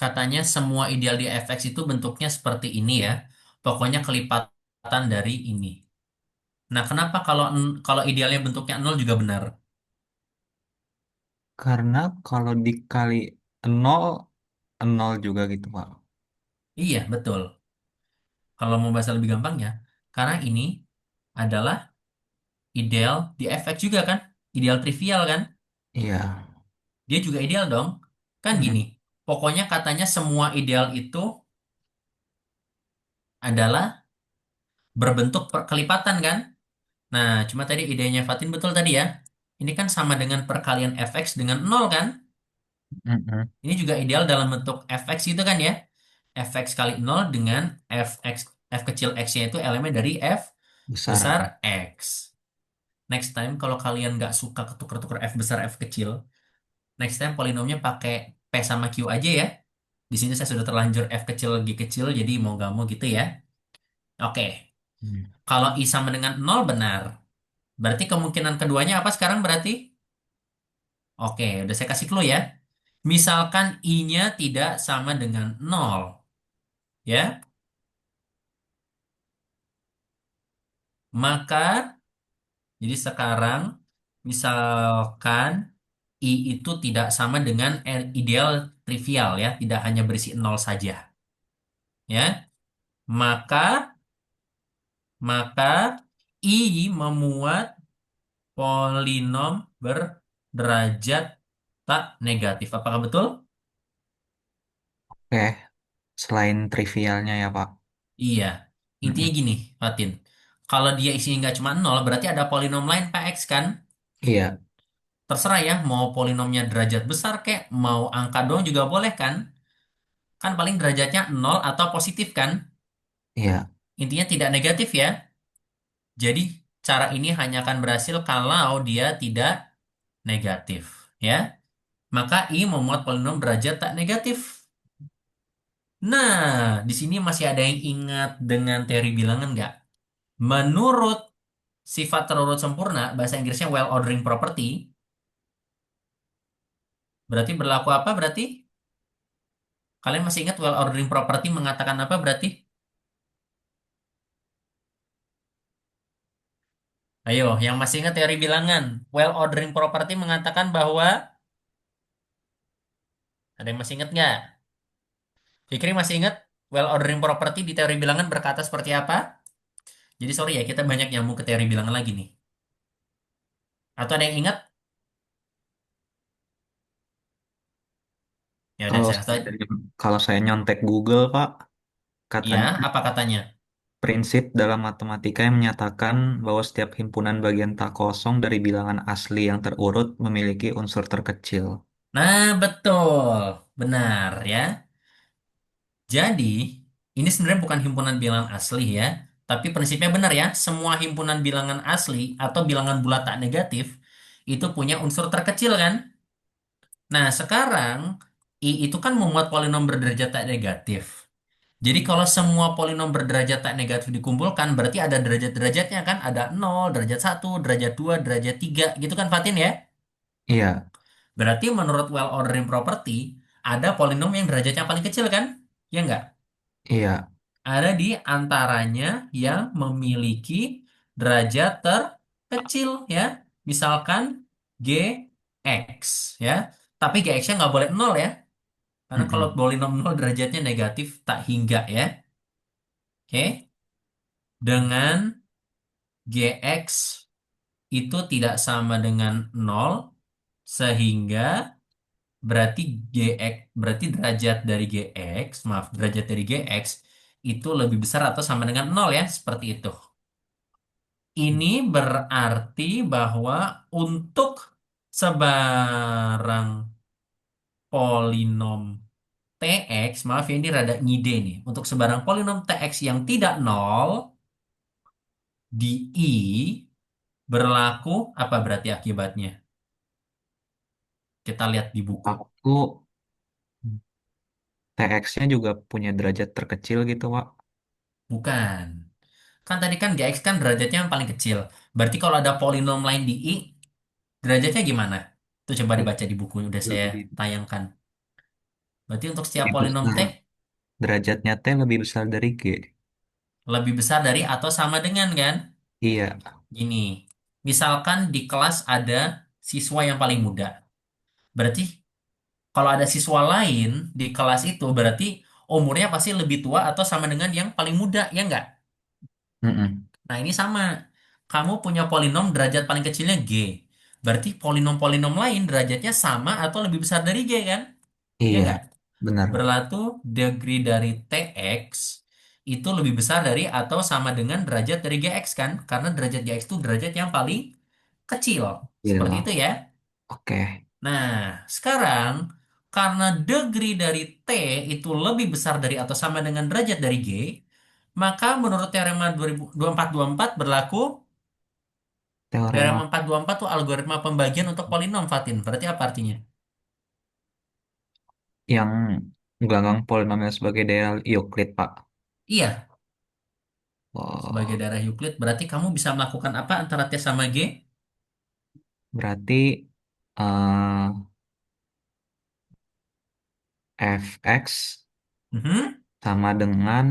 Katanya semua ideal di fx itu bentuknya seperti ini ya. Pokoknya kelipatan dari ini. Nah, kenapa kalau idealnya bentuknya nol juga benar? karena kalau dikali nol, nol juga gitu, Pak. Iya, betul. Kalau mau bahasa lebih gampangnya, karena ini adalah ideal di fx juga kan? Ideal trivial kan? Iya. Dia juga ideal dong. Kan gini, Mm, pokoknya katanya semua ideal itu adalah berbentuk kelipatan kan? Nah, cuma tadi idenya Fatin betul tadi ya. Ini kan sama dengan perkalian fx dengan nol kan? mm. Ini juga ideal dalam bentuk fx itu kan ya. Fx kali nol dengan fx, f kecil x-nya itu elemen dari f Besar. besar x. Next time kalau kalian nggak suka ketuker-tuker f besar f kecil, next time polinomnya pakai p sama q aja ya. Di sini saya sudah terlanjur f kecil g kecil, jadi mau nggak mau gitu ya. Oke, Hmm. kalau i sama dengan nol benar. Berarti kemungkinan keduanya apa sekarang berarti? Oke, udah saya kasih clue ya. Misalkan i-nya tidak sama dengan nol, ya, maka jadi sekarang misalkan i itu tidak sama dengan ideal trivial ya, tidak hanya berisi nol saja, ya. Maka maka i memuat polinom berderajat tak negatif. Apakah betul? Oke, selain trivialnya ya, Pak. Iya. Intinya Mm-mm. gini, Fatin. Kalau dia isinya nggak cuma nol, berarti ada polinom lain Px kan? Iya, Terserah ya, mau polinomnya derajat besar kek, mau angka doang juga boleh kan? Kan paling derajatnya nol atau positif kan? iya. Intinya tidak negatif ya. Jadi cara ini hanya akan berhasil kalau dia tidak negatif. Ya, maka I memuat polinom derajat tak negatif. Nah, di sini masih ada yang ingat dengan teori bilangan nggak? Menurut sifat terurut sempurna, bahasa Inggrisnya well ordering property, berarti berlaku apa berarti? Kalian masih ingat well ordering property mengatakan apa berarti? Ayo, yang masih ingat teori bilangan. Well ordering property mengatakan bahwa, ada yang masih ingat nggak? Fikri masih ingat well ordering property di teori bilangan berkata seperti apa? Jadi sorry ya, kita banyak nyambung ke teori bilangan lagi nih. Atau ada yang ingat? Ya udah Kalau saya saya, kalau saya nyontek Google, Pak, Iya, katanya apa katanya? prinsip dalam matematika yang menyatakan bahwa setiap himpunan bagian tak kosong dari bilangan asli yang terurut memiliki unsur terkecil. Nah, betul. Benar ya. Jadi, ini sebenarnya bukan himpunan bilangan asli ya. Tapi prinsipnya benar ya. Semua himpunan bilangan asli atau bilangan bulat tak negatif itu punya unsur terkecil kan? Nah, sekarang I itu kan memuat polinom berderajat tak negatif. Jadi kalau semua polinom berderajat tak negatif dikumpulkan, berarti ada derajat-derajatnya kan? Ada 0, derajat 1, derajat 2, derajat 3, gitu kan Fatin ya? Iya, Berarti menurut well ordering property, ada polinom yang derajatnya paling kecil kan? Ya enggak? iya. Ada di antaranya yang memiliki derajat terkecil ya. Misalkan GX ya. Tapi GX-nya nggak boleh 0 ya. Karena kalau Mm-mm. polinom 0 derajatnya negatif tak hingga ya. Oke. Dengan GX itu tidak sama dengan 0 sehingga berarti GX berarti derajat dari GX, maaf, derajat dari GX itu lebih besar atau sama dengan 0 ya, seperti itu. Ini berarti bahwa untuk sebarang polinom TX, maaf ya ini rada ngide nih. Untuk sebarang polinom TX yang tidak 0 di I berlaku apa berarti akibatnya? Kita lihat di buku. Aku TX-nya juga punya derajat terkecil gitu, Pak. Bukan. Kan tadi kan GX kan derajatnya yang paling kecil. Berarti kalau ada polinom lain di I, derajatnya gimana? Itu coba dibaca di buku udah saya Lebih, tayangkan. Berarti untuk setiap lebih polinom T besar. Derajatnya T lebih besar dari G. lebih besar dari atau sama dengan kan? Iya. Gini, misalkan di kelas ada siswa yang paling muda. Berarti kalau ada siswa lain di kelas itu berarti umurnya pasti lebih tua atau sama dengan yang paling muda, ya enggak? Mm-mm. Nah, ini sama. Kamu punya polinom derajat paling kecilnya G. Berarti polinom-polinom lain derajatnya sama atau lebih besar dari G kan? Ya Iya, enggak? benar. Berlaku degree dari TX itu lebih besar dari atau sama dengan derajat dari GX kan? Karena derajat GX itu derajat yang paling kecil. Seperti Iya. itu ya. Oke. Nah, sekarang karena degree dari T itu lebih besar dari atau sama dengan derajat dari G, maka menurut teorema 2424 berlaku teorema Teorema 424 tuh algoritma pembagian untuk polinom Fatin. Berarti apa artinya? yang menggelanggang polinomial sebagai daerah Euclid, Pak. Iya, sebagai Oh, daerah Euclid berarti kamu bisa melakukan apa antara T sama G? berarti eh, fx Mhm. sama dengan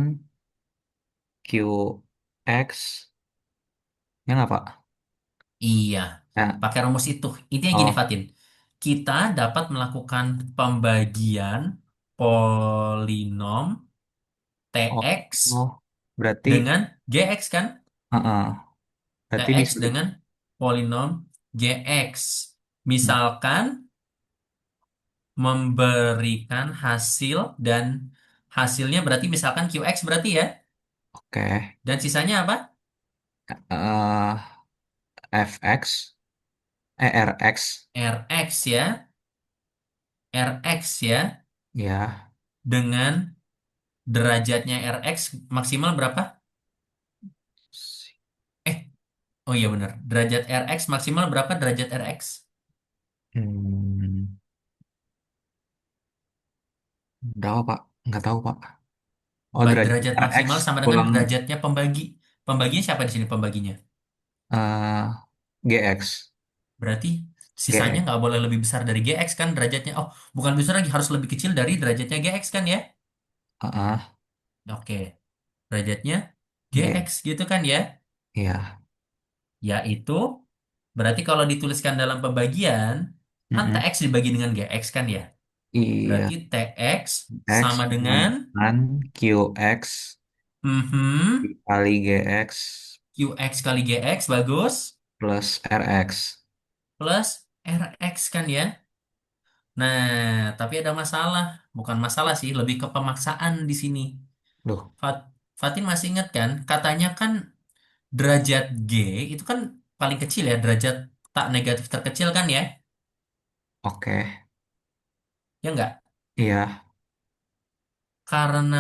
qx, ya nggak, Pak? Iya, Ya. pakai rumus itu. Intinya gini, Oh, Fatin. Kita dapat melakukan pembagian polinom oh, TX oh. Berarti, dengan GX kan? berarti TX bisa. dengan polinom GX. Hmm, Misalkan memberikan hasil dan hasilnya berarti misalkan QX berarti ya. Oke. Dan sisanya apa? Eh, fx, rx, RX ya. RX ya. ya. Dengan derajatnya RX maksimal berapa? Eh, oh iya benar. Derajat RX maksimal berapa derajat RX? Hmm, berapa, Pak? Nggak tahu, Pak. Oh, derajat Derajat rx maksimal sama dengan pulang derajatnya pembagi. Pembaginya siapa di sini pembaginya? eh, gx, Berarti sisanya gx. nggak boleh lebih besar dari GX kan derajatnya. Oh, bukan lebih besar lagi, harus lebih kecil dari derajatnya GX kan ya? Ah, Oke, derajatnya GX G, gitu kan ya? ya. Yaitu berarti kalau dituliskan dalam pembagian, kan Mm-mm. TX dibagi dengan GX kan ya? Iya. Berarti TX X sama sama dengan dengan QX mhm, dikali GX QX kali GX, bagus. plus RX. Plus RX kan ya. Nah, tapi ada masalah. Bukan masalah sih, lebih ke pemaksaan di sini. Loh, Fatin masih ingat kan? Katanya kan derajat G itu kan paling kecil ya, derajat tak negatif terkecil kan ya? oke. Ya enggak? Iya. Karena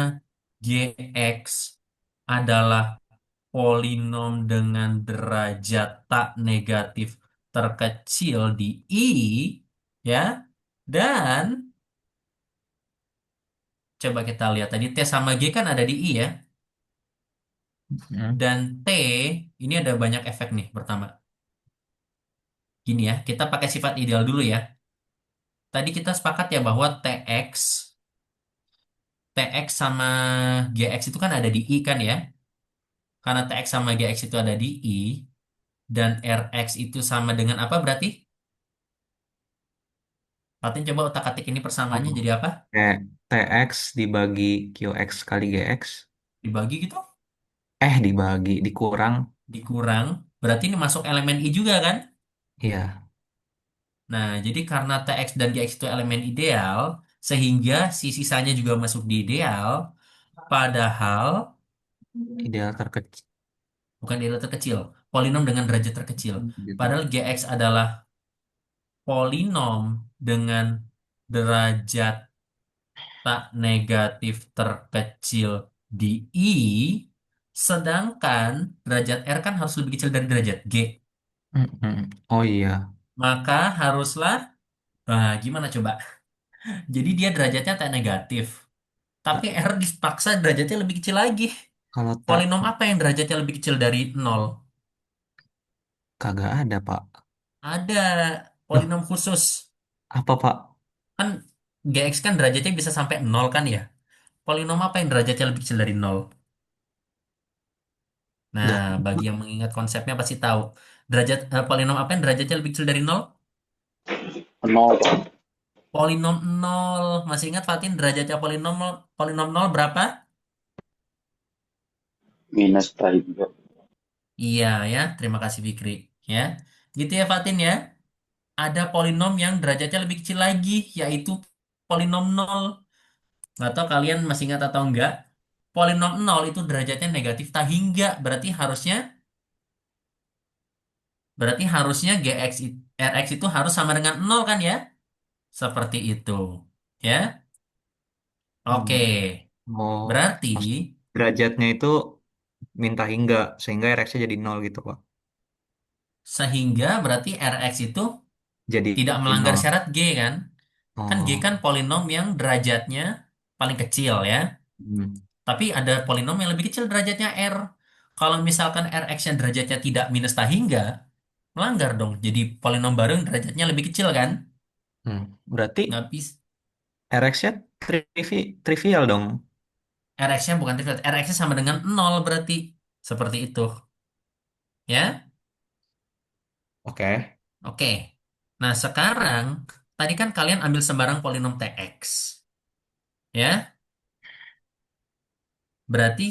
GX adalah polinom dengan derajat tak negatif terkecil di I, ya. Dan coba kita lihat tadi T sama G kan ada di I ya. Hmm. Dan T ini ada banyak efek nih pertama. Gini ya, kita pakai sifat ideal dulu ya. Tadi kita sepakat ya bahwa TX sama GX itu kan ada di I kan ya. Karena TX sama GX itu ada di I dan RX itu sama dengan apa berarti? Patin coba otak-atik ini persamaannya Oh, jadi apa? TX dibagi QX kali GX. Dibagi gitu? Dibagi, dikurang. Dikurang. Berarti ini masuk elemen I juga kan? Iya, Nah, jadi karena TX dan GX itu elemen ideal, sehingga si sisanya juga masuk di ideal, padahal ideal terkecil. bukan ideal terkecil, polinom dengan derajat terkecil. Gitu. Padahal GX adalah polinom dengan derajat tak negatif terkecil di I, sedangkan derajat R kan harus lebih kecil dari derajat G. Mm-mm. Oh iya, Maka haruslah, nah gimana coba? Jadi dia derajatnya tak negatif. Tapi R dipaksa derajatnya lebih kecil lagi. kalau tak Polinom apa yang derajatnya lebih kecil dari nol? kagak ada, Pak. Ada Loh, polinom khusus. apa, Pak? Kan GX kan derajatnya bisa sampai nol kan ya? Polinom apa yang derajatnya lebih kecil dari nol? Nah, Gak, bagi yang mengingat konsepnya pasti tahu. Polinom apa yang derajatnya lebih kecil dari nol? Nol, Pak. Polinom nol. Masih ingat Fatin derajatnya polinom polinom nol berapa? Minus tadi juga. Iya ya, terima kasih Fikri. Ya, gitu ya Fatin ya. Ada polinom yang derajatnya lebih kecil lagi, yaitu polinom nol. Nggak tahu kalian masih ingat atau enggak? Polinom nol itu derajatnya negatif tak hingga. Berarti harusnya Rx itu harus sama dengan nol kan ya? Seperti itu. Ya. Oke. hmm. Oh, Berarti mas- derajatnya itu minta hingga sehingga RX-nya jadi nol gitu, Pak. berarti Rx itu Jadi tidak melanggar nol. syarat G kan? Kan G kan Oh, polinom yang derajatnya paling kecil ya. hmm. Tapi ada polinom yang lebih kecil derajatnya R. Kalau misalkan Rx-nya derajatnya tidak minus tak hingga, melanggar dong. Jadi polinom baru yang derajatnya lebih kecil kan? Berarti Nggak bisa. RX-nya trivial dong. Rx-nya bukan trivial. Rx-nya sama dengan nol berarti. Seperti itu. Ya? Oke. Oke. Nah, sekarang tadi kan kalian ambil sembarang polinom Tx. Ya? Berarti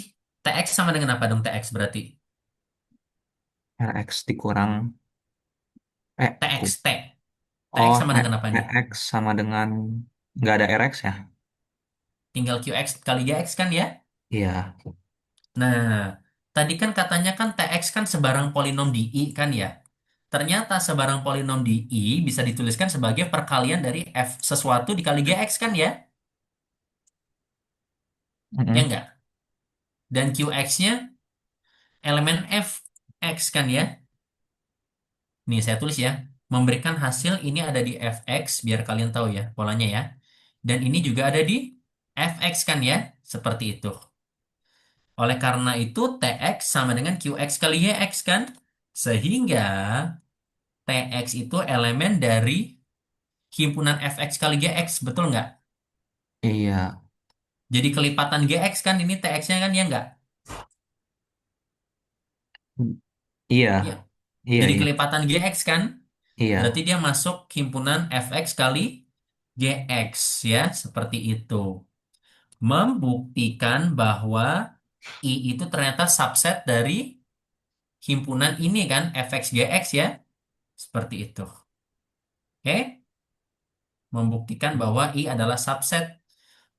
Tx sama dengan apa dong Tx berarti? RX dikurang Tx, T. Tx oh, sama dengan apa nih? TX sama dengan nggak ada RX ya? Tinggal Qx kali Gx kan ya? Iya. Nah, tadi kan katanya kan Tx kan sebarang polinom di I kan ya? Ternyata sebarang polinom di I bisa dituliskan sebagai perkalian dari F sesuatu dikali Gx kan ya? Ya Mm-mm. enggak? Dan Qx-nya elemen f x kan ya? Nih saya tulis ya. Memberikan hasil ini ada di fx biar kalian tahu ya polanya ya. Dan ini juga ada di fx kan ya? Seperti itu. Oleh karena itu tx sama dengan qx kali yx kan? Sehingga tx itu elemen dari himpunan fx kali gx, betul nggak? Iya. Jadi kelipatan gx kan ini tx-nya kan ya nggak? Iya. Iya. Iya, Jadi iya. kelipatan gx kan? Berarti Iya. dia masuk himpunan fx kali GX ya, seperti itu. Membuktikan bahwa I itu ternyata subset dari himpunan ini kan, fx GX ya, seperti itu. Oke, membuktikan bahwa I adalah subset.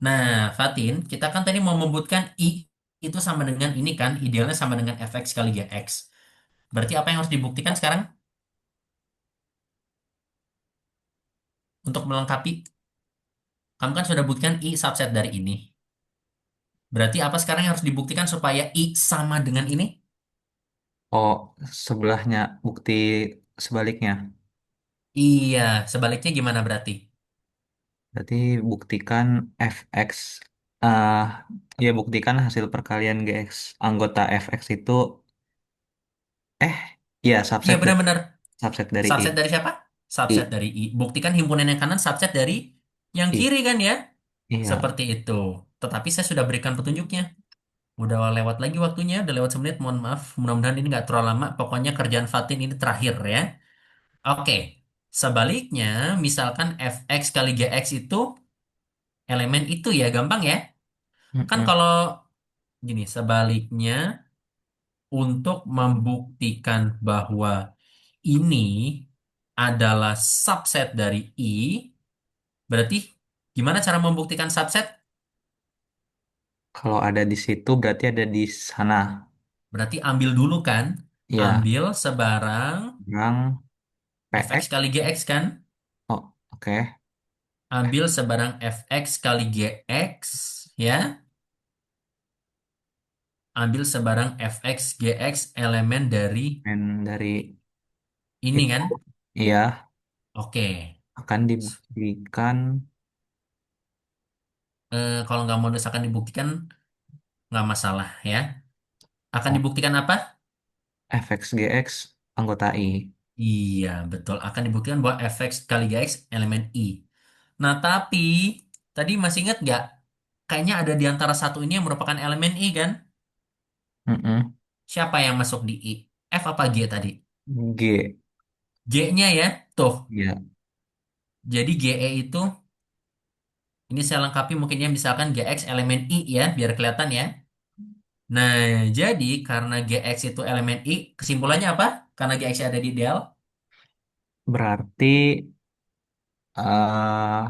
Nah, Fatin, kita kan tadi mau membuktikan I itu sama dengan ini kan, idealnya sama dengan fx kali GX. Berarti apa yang harus dibuktikan sekarang untuk melengkapi? Kamu kan sudah buktikan I subset dari ini. Berarti apa sekarang yang harus dibuktikan supaya I sama dengan ini? Oh, sebelahnya bukti sebaliknya. Iya, sebaliknya gimana berarti? Berarti buktikan fx, eh ya buktikan hasil perkalian gx anggota fx itu eh ya Iya subset dari benar-benar. subset dari i. Subset dari siapa? Subset I. dari I. Buktikan himpunan yang kanan subset dari yang I. kiri kan ya? Iya. Seperti itu. Tetapi saya sudah berikan petunjuknya. Udah lewat lagi waktunya, udah lewat semenit, mohon maaf. Mudah-mudahan ini nggak terlalu lama. Pokoknya kerjaan Fatin ini terakhir ya. Oke. Sebaliknya, misalkan fx kali gx itu elemen itu ya, gampang ya. Kan Mm-mm. kalau gini, sebaliknya untuk membuktikan bahwa ini adalah subset dari I, berarti gimana cara membuktikan subset? Kalau ada di situ berarti ada di sana. Berarti ambil dulu kan, Ya, ambil sebarang yang fx px. kali gx kan, Oh, oke. ambil sebarang fx kali gx, ya, ambil sebarang fx gx elemen dari Dari ini itu, kan. iya, Oke. akan dibuktikan Kalau nggak mau desakan dibuktikan, nggak masalah ya. Akan oh, dibuktikan apa? fx gx anggota i. Iya, betul. Akan dibuktikan bahwa fx kali gx elemen I. Nah, tapi tadi masih ingat nggak? Kayaknya ada di antara satu ini yang merupakan elemen I kan? Mm-mm. Siapa yang masuk di I? F apa G tadi? G. G-nya ya. Tuh. Ya. Jadi GE itu, ini saya lengkapi mungkinnya misalkan GX elemen I ya, biar kelihatan ya. Nah, jadi karena GX itu elemen I, kesimpulannya apa? Karena GX ada di ideal. Berarti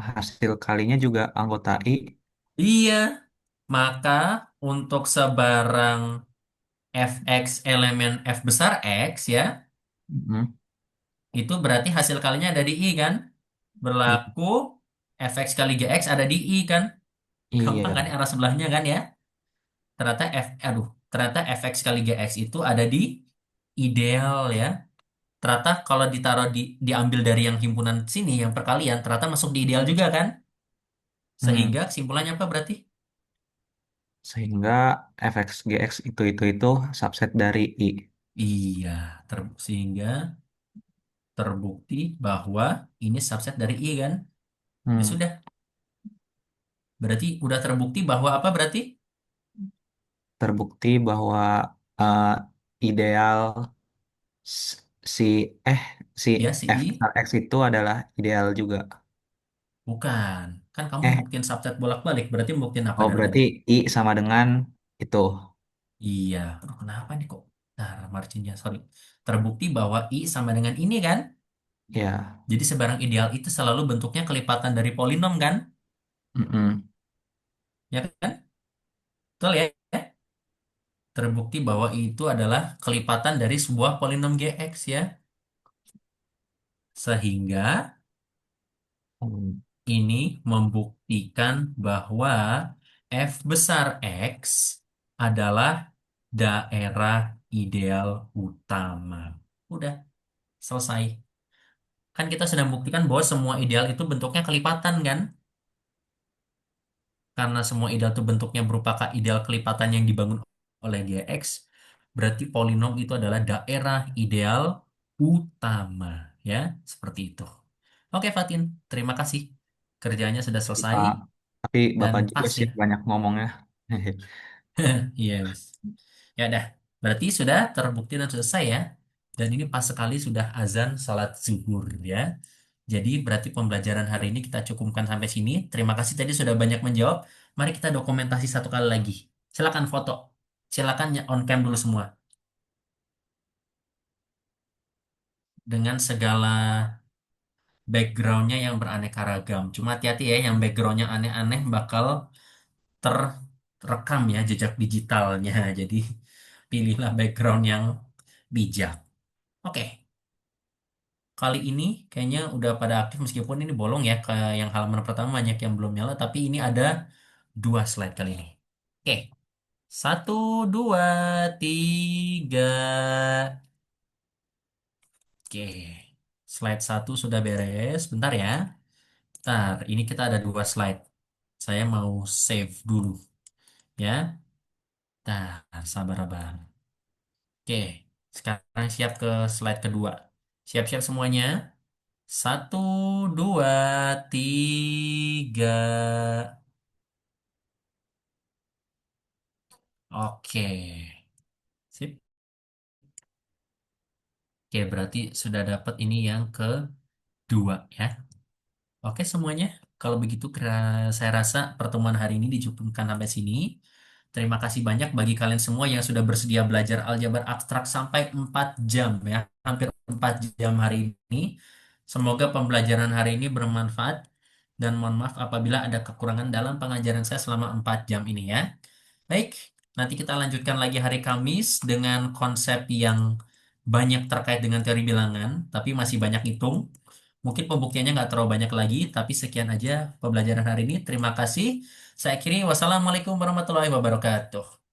hasil kalinya juga anggota i. Iya, maka untuk sebarang fx elemen f besar x ya, Mm-mm. itu berarti hasil kalinya ada di i kan? I- Berlaku fx kali gx ada di i kan? Gampang kan Iya. arah sebelahnya kan ya? Ternyata ternyata fx kali gx itu ada di ideal ya. Ternyata kalau diambil dari yang himpunan sini yang perkalian ternyata masuk di ideal juga kan? Hmm. Sehingga kesimpulannya apa berarti? Sehingga fx gx itu subset dari i. Iya, sehingga terbukti bahwa ini subset dari I kan? Ya Hmm. sudah, berarti udah terbukti bahwa apa berarti? Terbukti bahwa eh, ideal s- si eh si Ya si f I, besar x itu adalah ideal juga. bukan. Kan kamu Eh, buktiin subset bolak-balik, berarti buktiin apa oh dari tadi? berarti i sama dengan itu. Iya, kenapa nih kok? Nah, marginnya, sorry. Terbukti bahwa I sama dengan ini kan? Ya. Jadi sebarang ideal itu selalu bentuknya kelipatan dari polinom kan? Mm-mm. Ya kan? Betul ya? Terbukti bahwa I itu adalah kelipatan dari sebuah polinom GX ya. Sehingga Hmm. ini membuktikan bahwa F besar X adalah daerah ideal utama. Udah, selesai. Kan kita sudah membuktikan bahwa semua ideal itu bentuknya kelipatan kan? Karena semua ideal itu bentuknya berupa ideal kelipatan yang dibangun oleh GX, berarti polinom itu adalah daerah ideal utama. Ya, seperti itu. Oke, Fatin. Terima kasih. Kerjanya sudah selesai Pak, tapi dan Bapak juga pas sih ya. banyak ngomongnya. Yes. Ya udah. Berarti sudah terbukti dan selesai ya. Dan ini pas sekali sudah azan salat zuhur ya. Jadi berarti pembelajaran hari ini kita cukupkan sampai sini. Terima kasih tadi sudah banyak menjawab. Mari kita dokumentasi satu kali lagi. Silakan foto. Silakan on cam dulu semua. Dengan segala backgroundnya yang beraneka ragam. Cuma hati-hati ya, yang backgroundnya aneh-aneh bakal terekam ya jejak digitalnya. Jadi pilihlah background yang bijak. Oke, kali ini kayaknya udah pada aktif meskipun ini bolong ya. Ke yang halaman pertama banyak yang belum nyala, tapi ini ada 2 slide kali ini. Oke, 1, 2, 3. Oke, slide 1 sudah beres. Bentar ya. Bentar, ini kita ada 2 slide. Saya mau save dulu ya. Bentar, sabar abang. Oke, sekarang siap ke slide kedua. Siap-siap semuanya. 1, 2, 3. Oke, sip. Oke, berarti sudah dapat ini yang kedua ya. Oke semuanya, kalau begitu saya rasa pertemuan hari ini dicukupkan sampai sini. Terima kasih banyak bagi kalian semua yang sudah bersedia belajar aljabar abstrak sampai 4 jam ya. Hampir 4 jam hari ini. Semoga pembelajaran hari ini bermanfaat dan mohon maaf apabila ada kekurangan dalam pengajaran saya selama 4 jam ini ya. Baik, nanti kita lanjutkan lagi hari Kamis dengan konsep yang banyak terkait dengan teori bilangan, tapi masih banyak hitung. Mungkin pembuktiannya nggak terlalu banyak lagi, tapi sekian aja pembelajaran hari ini. Terima kasih. Saya akhiri. Wassalamualaikum warahmatullahi wabarakatuh.